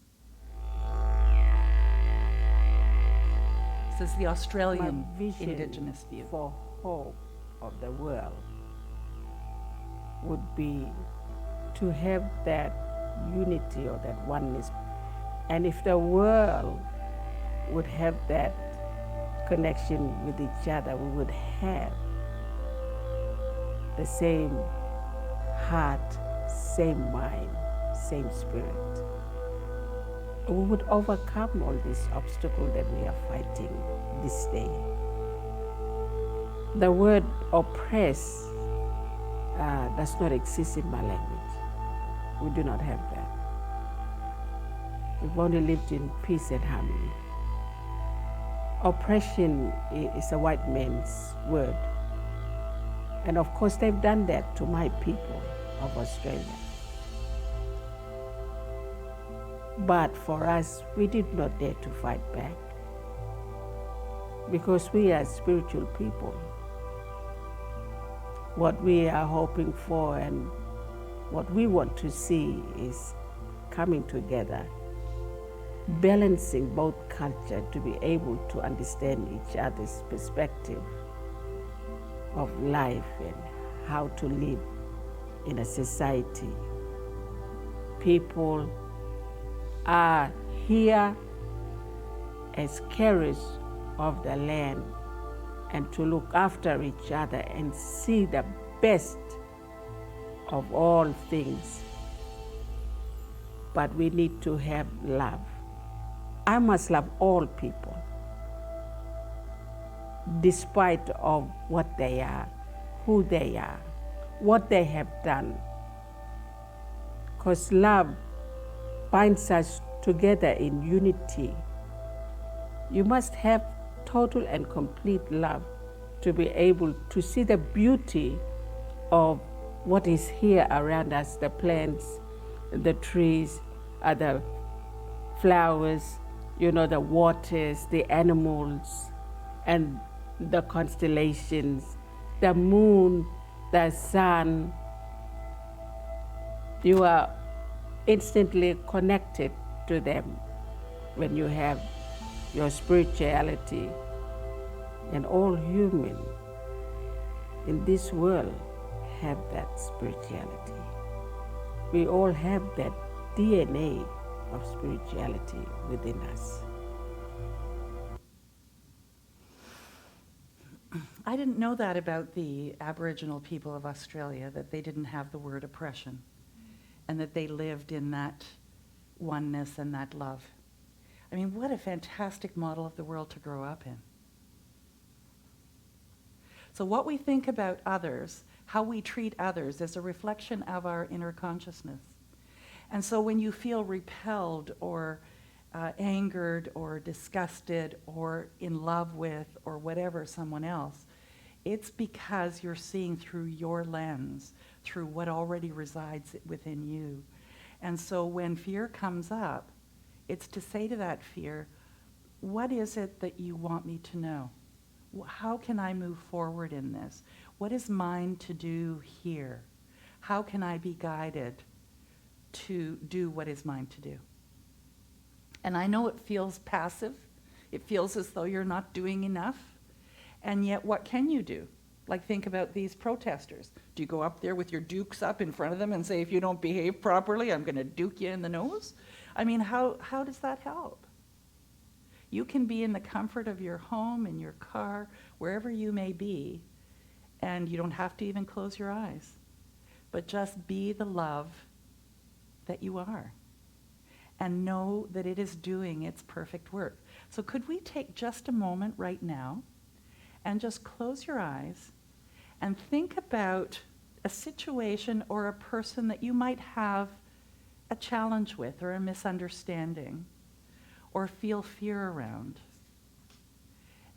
This is the Australian My vision indigenous view. for hope of the world would be to have that unity or that oneness. And if the world would have that connection with each other, we would have the same heart, same mind, same spirit. We would overcome all these obstacles that we are fighting this day. The word oppress does not exist in my language. We do not have that. We've only lived in peace and harmony. Oppression is a white man's word. And of course, they've done that to my people of Australia. But for us, we did not dare to fight back because we are spiritual people. What we are hoping for and what we want to see is coming together, balancing both culture to be able to understand each other's perspective of life and how to live in a society. People are here as carriers of the land and to look after each other and see the best of all things. But we need to have love. I must love all people, despite of what they are, who they are, what they have done. Because love binds us together in unity. You must have total and complete love to be able to see the beauty of what is here around us, the plants, the trees, the flowers, the waters, the animals, and the constellations, the moon, the sun. You are instantly connected to them when you have your spirituality. And all human in this world have that spirituality. We all have that DNA of spirituality within us. I didn't know that about the Aboriginal people of Australia, that they didn't have the word oppression and that they lived in that oneness and that love. I mean, what a fantastic model of the world to grow up in. So what we think about others, how we treat others, is a reflection of our inner consciousness. And so when you feel repelled or angered or disgusted or in love with or whatever someone else, it's because you're seeing through your lens, through what already resides within you. And so when fear comes up, it's to say to that fear, what is it that you want me to know? How can I move forward in this? What is mine to do here? How can I be guided to do what is mine to do? And I know it feels passive. It feels as though you're not doing enough. And yet, what can you do? Like, think about these protesters. Do you go up there with your dukes up in front of them and say, if you don't behave properly, I'm going to duke you in the nose? I mean, how does that help? You can be in the comfort of your home, in your car, wherever you may be, and you don't have to even close your eyes. But just be the love that you are. And know that it is doing its perfect work. So could we take just a moment right now and just close your eyes and think about a situation or a person that you might have a challenge with or a misunderstanding or feel fear around.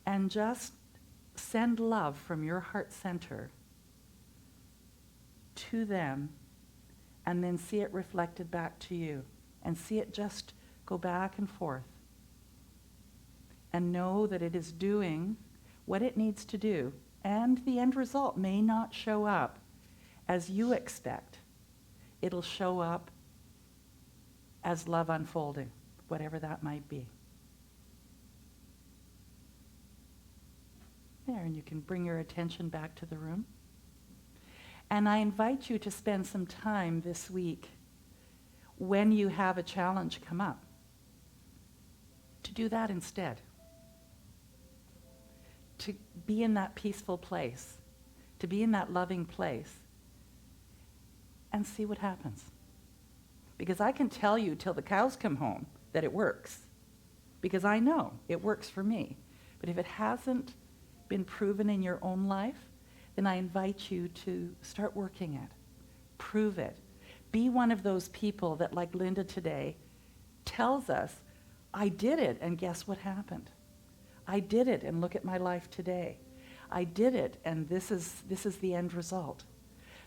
And just send love from your heart center to them and then see it reflected back to you and see it just go back and forth. And know that it is doing what it needs to do, and the end result may not show up as you expect. It'll show up as love unfolding, whatever that might be. There, and you can bring your attention back to the room. And I invite you to spend some time this week when you have a challenge come up, to do that instead. To be in that peaceful place, to be in that loving place, and see what happens. Because I can tell you till the cows come home that it works. Because I know it works for me. But if it hasn't been proven in your own life, then I invite you to start working it. Prove it. Be one of those people that, like Linda today, tells us, I did it, and guess what happened? I did it, and look at my life today. I did it, and this is the end result.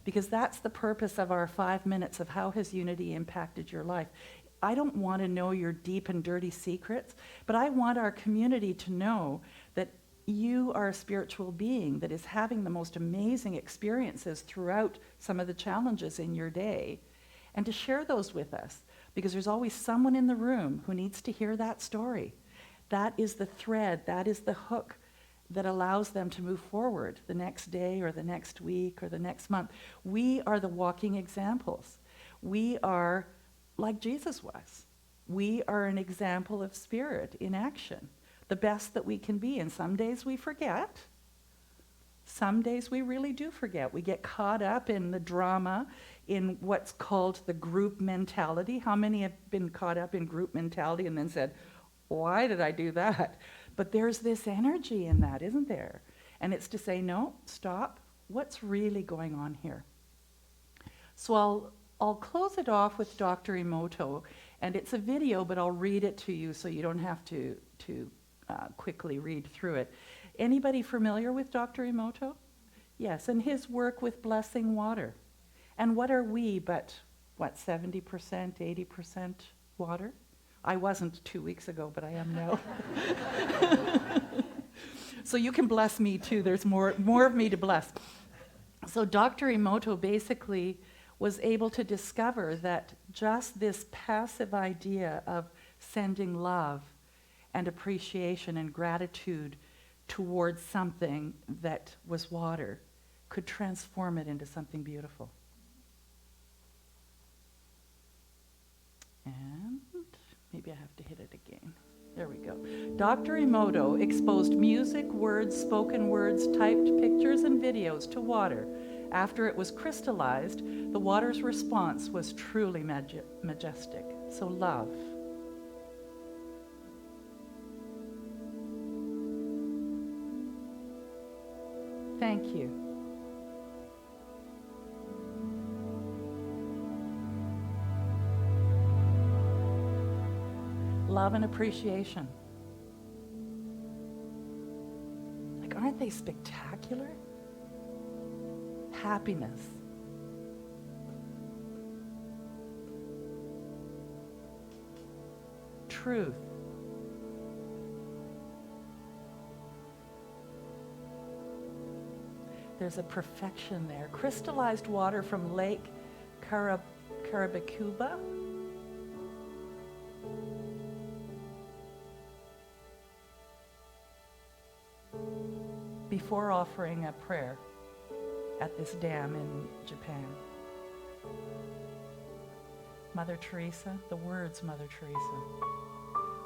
Because that's the purpose of our 5 minutes of how has unity impacted your life. I don't want to know your deep and dirty secrets, but I want our community to know that you are a spiritual being that is having the most amazing experiences throughout some of the challenges in your day, and to share those with us, because there's always someone in the room who needs to hear that story. That is the thread, that is the hook that allows them to move forward the next day or the next week or the next month. We are the walking examples. We are like Jesus was. We are an example of spirit in action, the best that we can be. And some days we forget. Some days we really do forget. We get caught up in the drama, in what's called the group mentality. How many have been caught up in group mentality and then said, why did I do that? But there's this energy in that, isn't there? And it's to say, no, stop. What's really going on here? So I'll close it off with Dr. Emoto, and it's a video, but I'll read it to you so you don't have to quickly read through it. Anybody familiar with Dr. Emoto? Yes, and his work with blessing water. And what are we but, 70%, 80% water? I wasn't 2 weeks ago, but I am now. So you can bless me too. There's more of me to bless. So Dr. Emoto basically was able to discover that just this passive idea of sending love and appreciation and gratitude towards something that was water could transform it into something beautiful. And maybe I have to hit it again. There we go. Dr. Emoto exposed music, words, spoken words, typed pictures, and videos to water. After it was crystallized, the water's response was truly majestic. So love. Thank you. Love and appreciation. Like, aren't they spectacular? Happiness. Truth. There's a perfection there. Crystallized water from Lake Carabacuba. Before offering a prayer at this dam in Japan. Mother Teresa, the words Mother Teresa.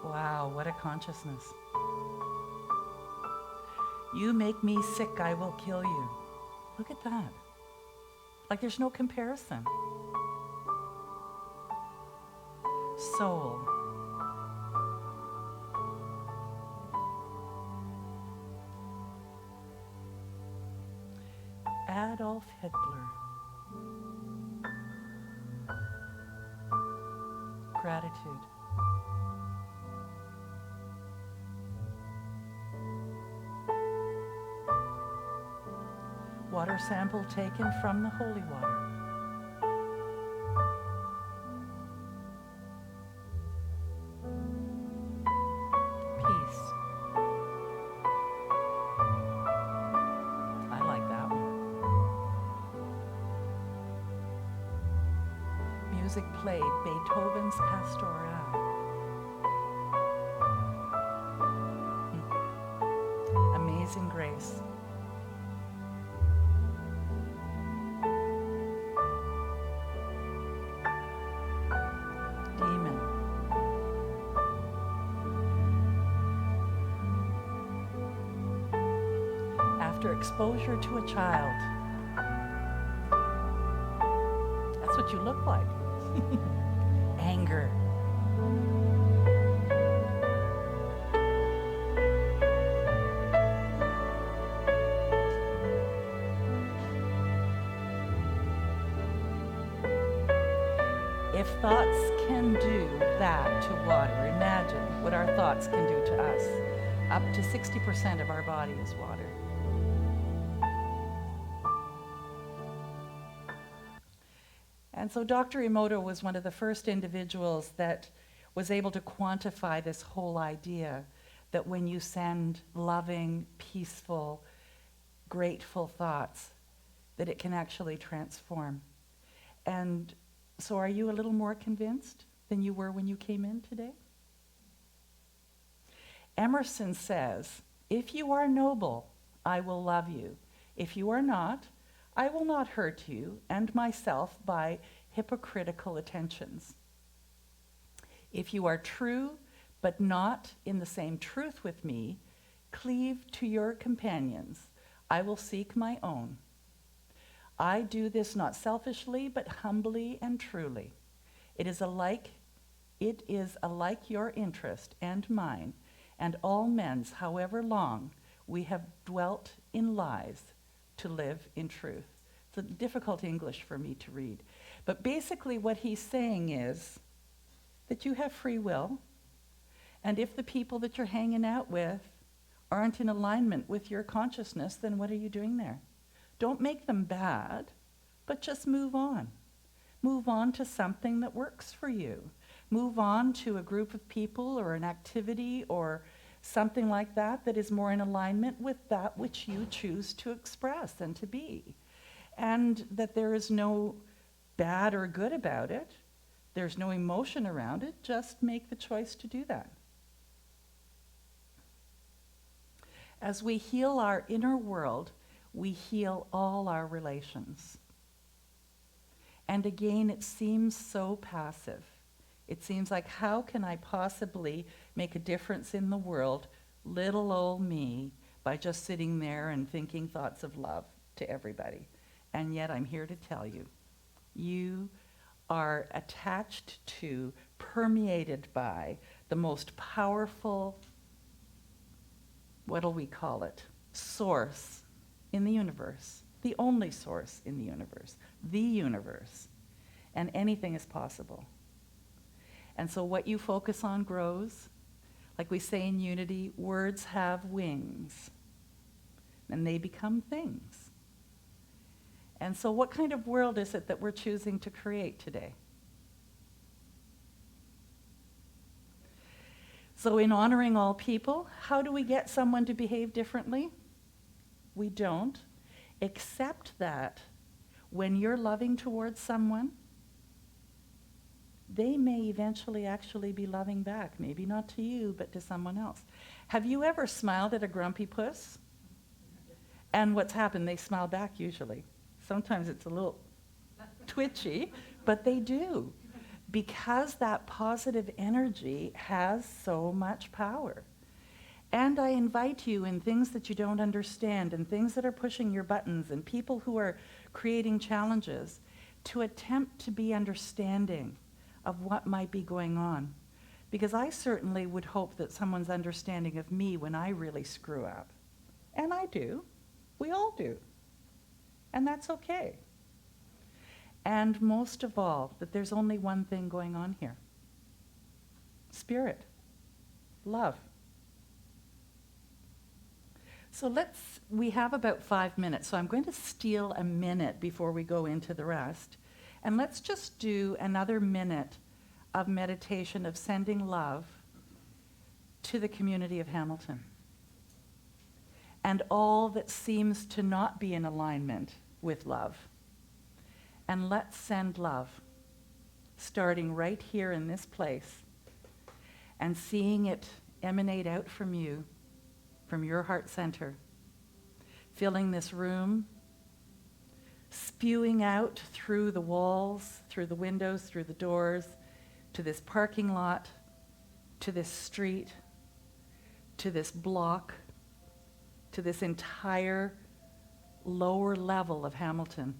Wow, what a consciousness. You make me sick, I will kill you. Look at that. Like there's no comparison. Soul. Adolf Hitler. Gratitude. Water sample taken from the holy water. music played Beethoven's Pastoral. Amazing Grace. Demon. After exposure to a child, that's what you look like. Anger. If thoughts can do that to water, imagine what our thoughts can do to us. Up to 60% of our body is water. And so Dr. Emoto was one of the first individuals that was able to quantify this whole idea that when you send loving, peaceful, grateful thoughts, that it can actually transform. And so are you a little more convinced than you were when you came in today? Emerson says, if you are noble, I will love you. If you are not, I will not hurt you and myself by hypocritical attentions. If you are true, but not in the same truth with me, cleave to your companions. I will seek my own. I do this not selfishly, but humbly and truly. It is alike your interest and mine, and all men's, however long we have dwelt in lies, to live in truth. It's a difficult English for me to read. But basically what he's saying is that you have free will, and if the people that you're hanging out with aren't in alignment with your consciousness, then what are you doing there? Don't make them bad, but just move on. Move on to something that works for you. Move on to a group of people or an activity or something like that that is more in alignment with that which you choose to express and to be. And that there is no bad or good about it. There's no emotion around it. Just make the choice to do that. As we heal our inner world, we heal all our relations. And again, it seems so passive. It seems like, how can I possibly make a difference in the world, little old me, by just sitting there and thinking thoughts of love to everybody? And yet I'm here to tell you, you are attached to, permeated by the most powerful, what'll we call it, source in the universe, the only source in the universe, and anything is possible. And so what you focus on grows. Like we say in Unity, words have wings, and they become things. And so what kind of world is it that we're choosing to create today? So in honoring all people, how do we get someone to behave differently? We don't, except that when you're loving towards someone, they may eventually actually be loving back. Maybe not to you, but to someone else. Have you ever smiled at a grumpy puss? And what's happened? They smile back usually. Sometimes it's a little twitchy, but they do. Because that positive energy has so much power. And I invite you, in things that you don't understand and things that are pushing your buttons and people who are creating challenges, to attempt to be understanding of what might be going on. Because I certainly would hope that someone's understanding of me when I really screw up. And I do. We all do. And that's okay. And most of all, that there's only one thing going on here. Spirit. Love. So we have about 5 minutes, so I'm going to steal a minute before we go into the rest. And let's just do another minute of meditation of sending love to the community of Hamilton. And all that seems to not be in alignment with love. And let's send love starting right here in this place, and seeing it emanate out from you, from your heart center, filling this room, spewing out through the walls, through the windows, through the doors, to this parking lot, to this street, to this block, to this entire lower level of Hamilton,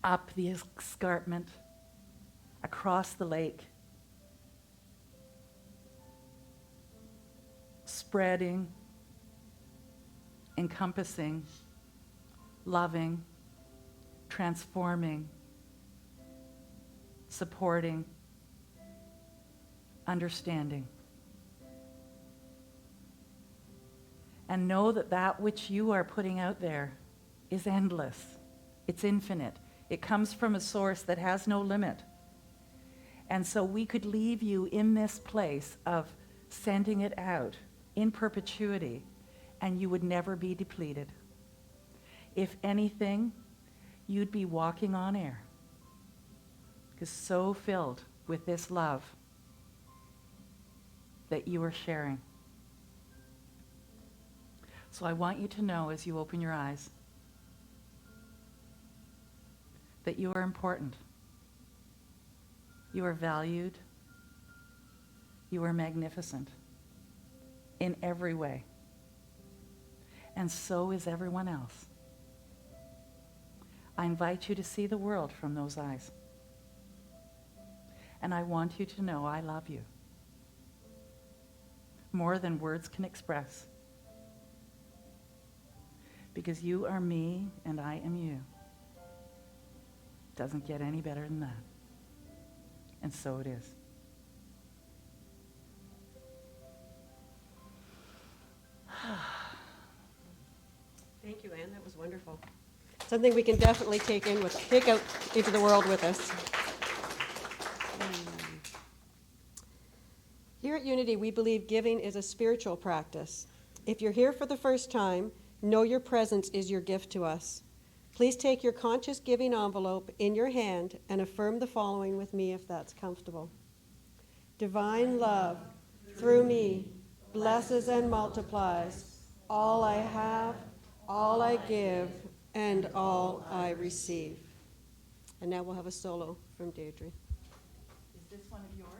up the escarpment, across the lake, spreading, encompassing, loving, transforming, supporting, understanding. And know that that which you are putting out there is endless. It's infinite. It comes from a source that has no limit. And so we could leave you in this place of sending it out in perpetuity, and you would never be depleted. If anything, you'd be walking on air, because so filled with this love that you are sharing. So I want you to know, as you open your eyes, that you are important. You are valued. You are magnificent in every way. And so is everyone else. I invite you to see the world from those eyes. And I want you to know I love you more than words can express. Because you are me and I am you. Doesn't get any better than that. And so it is. Thank you, Anne. That was wonderful. Something we can definitely take out into the world with us. Here at Unity, we believe giving is a spiritual practice. If you're here for the first time, know your presence is your gift to us. Please take your conscious giving envelope in your hand and affirm the following with me if that's comfortable. Divine love, through me, blesses and multiplies all I have, all I give, and all I receive. And now we'll have a solo from Deirdre. Is this one of yours?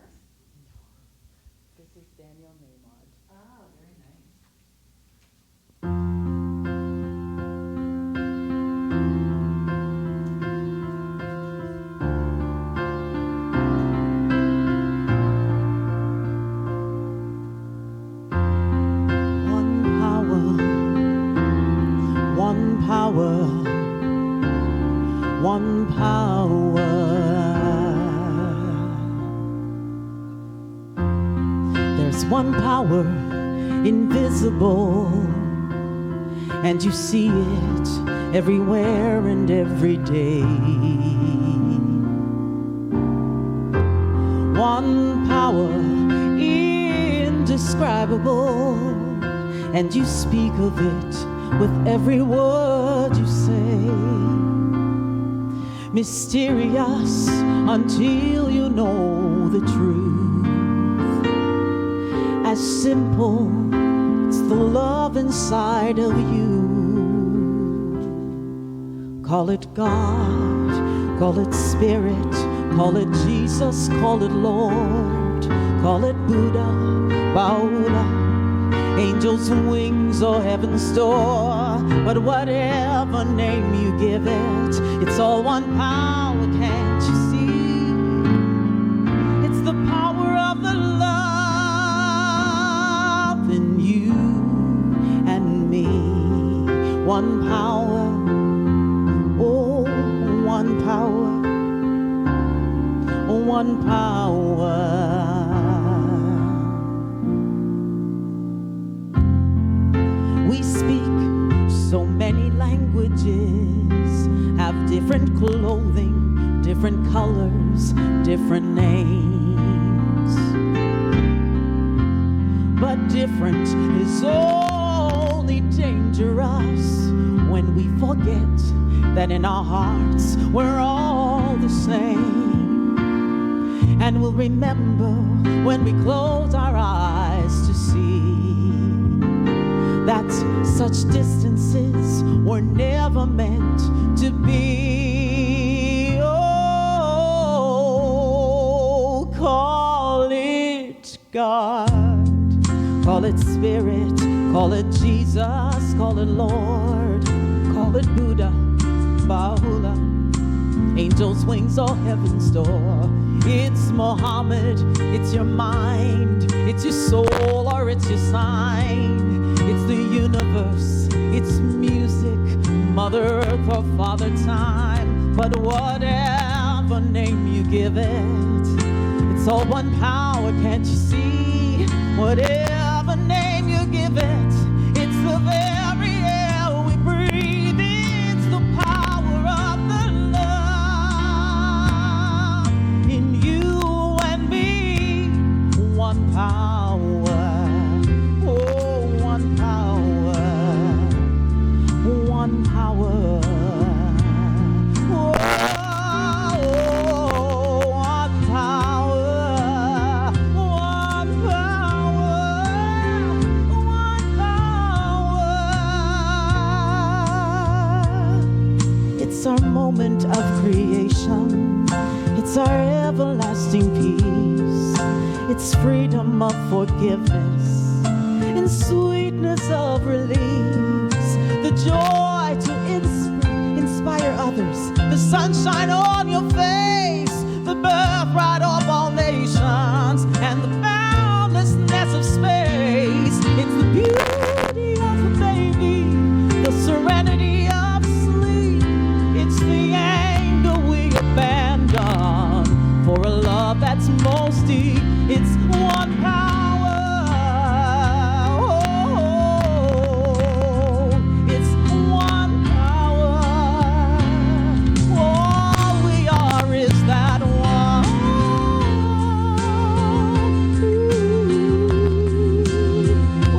No. This is Daniel Maymod. Ah, very nice. One power. There's one power invisible, and you see it everywhere and every day. One power indescribable, and you speak of it with every word you say. Mysterious until you know the truth. As simple, it's the love inside of you. Call it God, call it Spirit, call it Jesus, call it Lord, call it Buddha, Buddha, angels' wings or heaven's door. But whatever name you give it, it's all one power, can't you see? It's the power of the love in you and me. One power, oh, one power, one power. We speak so many languages, have different clothing, different colors, different names. But different is only dangerous when we forget that in our hearts we're all the same. and we'll remember when we close our eyes to see that such distances were never meant to be. Oh, call it God, call it Spirit, call it Jesus, call it Lord, call it Buddha, Bahula, angels' wings or heaven's door. It's Muhammad, it's your mind, it's your soul or it's your sign. It's the universe, it's music, Mother Earth or Father Time. But whatever name you give it, it's all one power, can't you see? Whatever name you give it, it's the very air we breathe. It's the power of the love in you and me. One power, oh, one power, one power. It's our moment of creation. It's our everlasting peace. It's freedom of forgiveness and sweetness of release. The joy to inspire others. The sunshine on your face. The birthright of all nations. And the boundlessness of space. It's the beauty of a baby. The serenity of sleep. It's the anger we abandon for a love that's most deep. It's one power. Oh, it's one power. All we are is that one.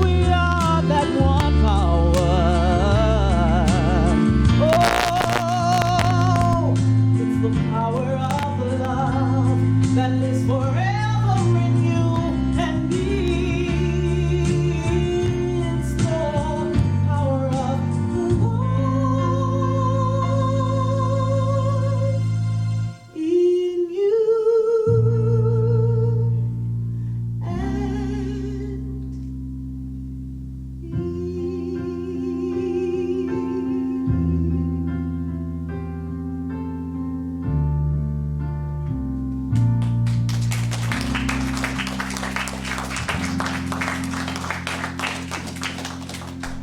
We are that one power. Oh, it's the power of love that lives forever in you and me. It's the power of love in you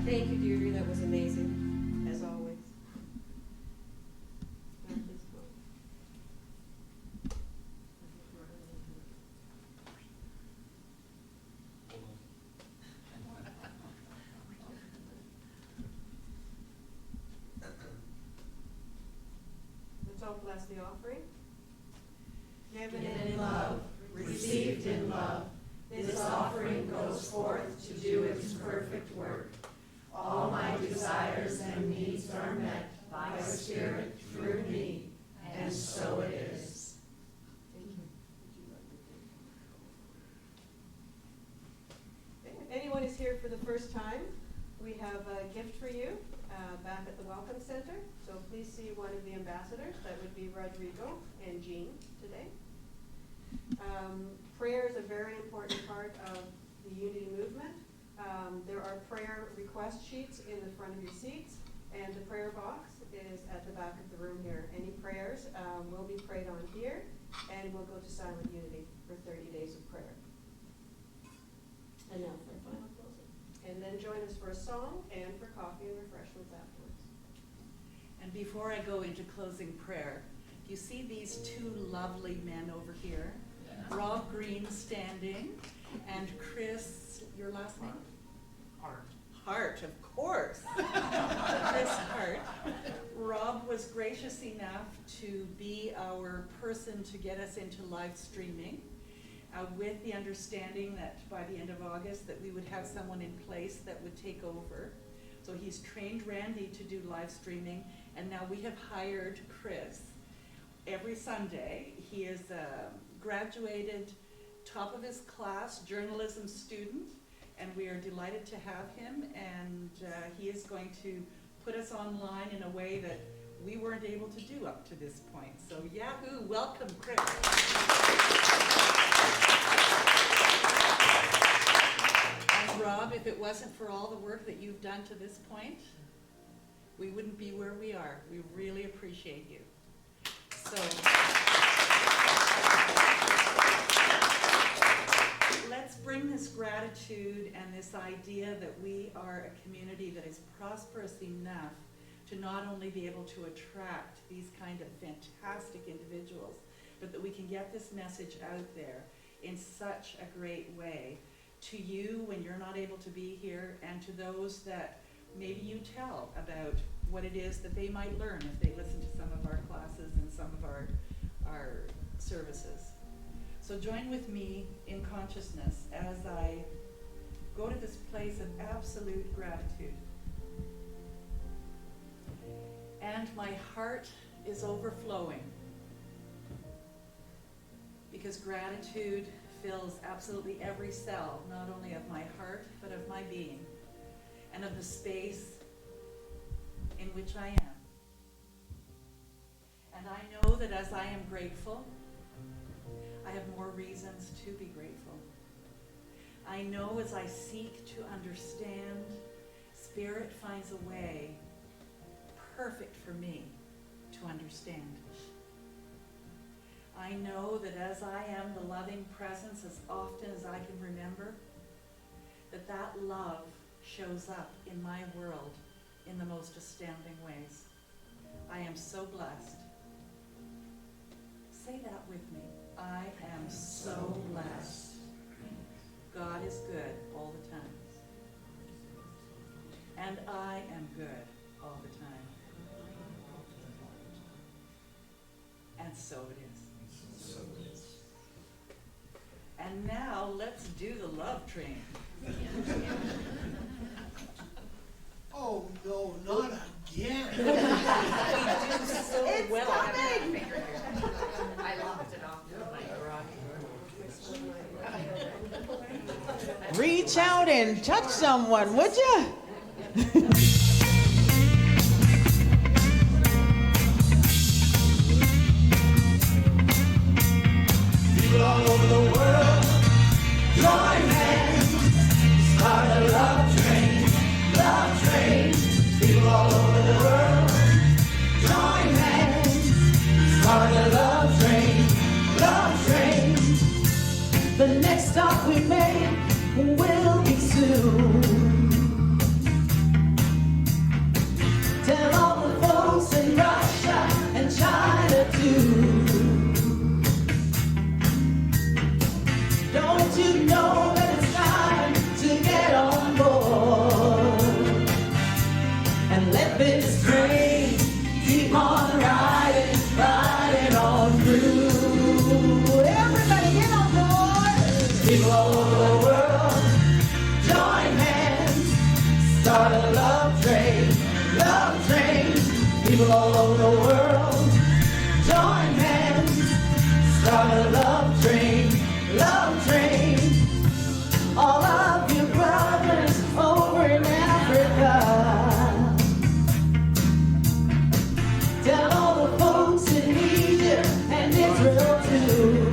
Thank you, Deirdre. That was amazing, as always. Let's all bless the offering. Given in love, received in love, this offering goes forth to do its perfect work. All my desires and needs are met by Spirit through me, and so it is. Thank you. If anyone is here for the first time, we have a gift for you back at the Welcome Center. So please see one of the ambassadors. That would be Rodrigo and Jean today. Prayer is a very important part of the Unity movement. There are prayer request sheets in the front of your seats, and the prayer box is at the back of the room here. Any prayers will be prayed on here, and we'll go to Silent Unity for 30 days of prayer. And now for a final closing. And then join us for a song and for coffee and refreshments afterwards. And before I go into closing prayer, you see these two lovely men over here? Rob Green standing, and Chris, your last name? Hart, of course. Chris Hart. Rob was gracious enough to be our person to get us into live streaming, with the understanding that by the end of August that we would have someone in place that would take over. So he's trained Randy to do live streaming, and now we have hired Chris. Every Sunday, he is graduated top of his class journalism student, and we are delighted to have him, and he is going to put us online in a way that we weren't able to do up to this point. So yahoo, welcome, Chris. And Rob, if it wasn't for all the work that you've done to this point, we wouldn't be where we are. We really appreciate you. So let's bring this gratitude and this idea that we are a community that is prosperous enough to not only be able to attract these kind of fantastic individuals, but that we can get this message out there in such a great way to you when you're not able to be here, and to those that maybe you tell about what it is that they might learn if they listen to some of our classes and some of our services. So join with me in consciousness as I go to this place of absolute gratitude. And my heart is overflowing, because gratitude fills absolutely every cell, not only of my heart, but of my being, and of the space in which I am. And I know that as I am grateful, I have more reasons to be grateful. I know as I seek to understand, Spirit finds a way perfect for me to understand. I know that as I am the loving presence as often as I can remember, that love shows up in my world in the most astounding ways. I am so blessed. Say that with me. I am so blessed. God is good all the time. And I am good all the time. And so it is. And now let's do the love train. Oh, no, not again. We do so well. I locked it off with my Reach out and touch someone, would you? People all over the world, join hands, start a love train, love train. People all over the world, join hands, start a love train, love train. The next stop we make will be soon. Tell all the folks in Russia and China too. Don't you know that it's time to get on board and let this train keep on riding, riding on through. Everybody get on board. People all over the world, join hands, start a love train, love train. People all over the world, join hands, start a love train, love train. All of you brothers over in Africa, tell all the folks in Egypt and Israel too.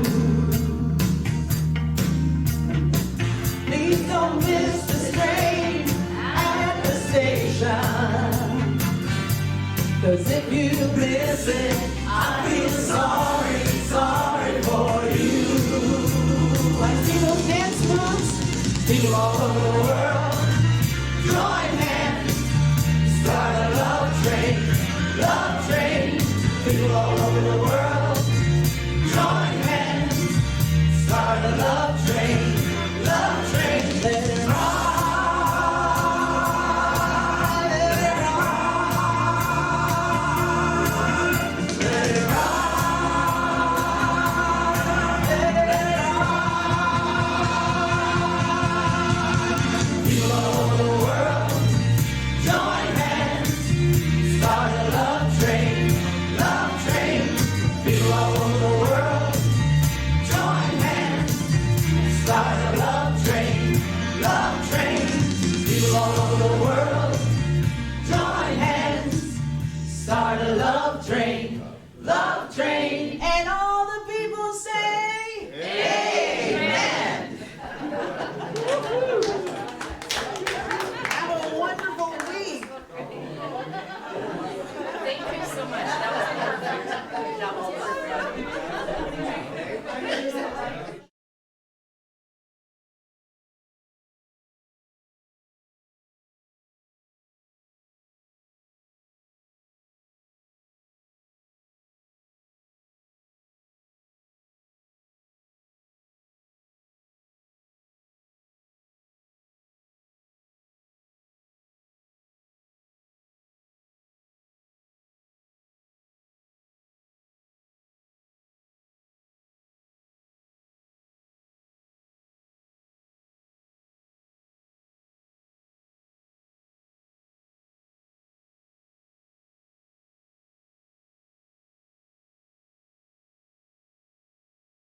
Please don't miss the train at the station, 'cause if you miss it, I feel sorry, sorry for you. I see those dance moves, people all over the world, join hands, start a love train, people all over the world.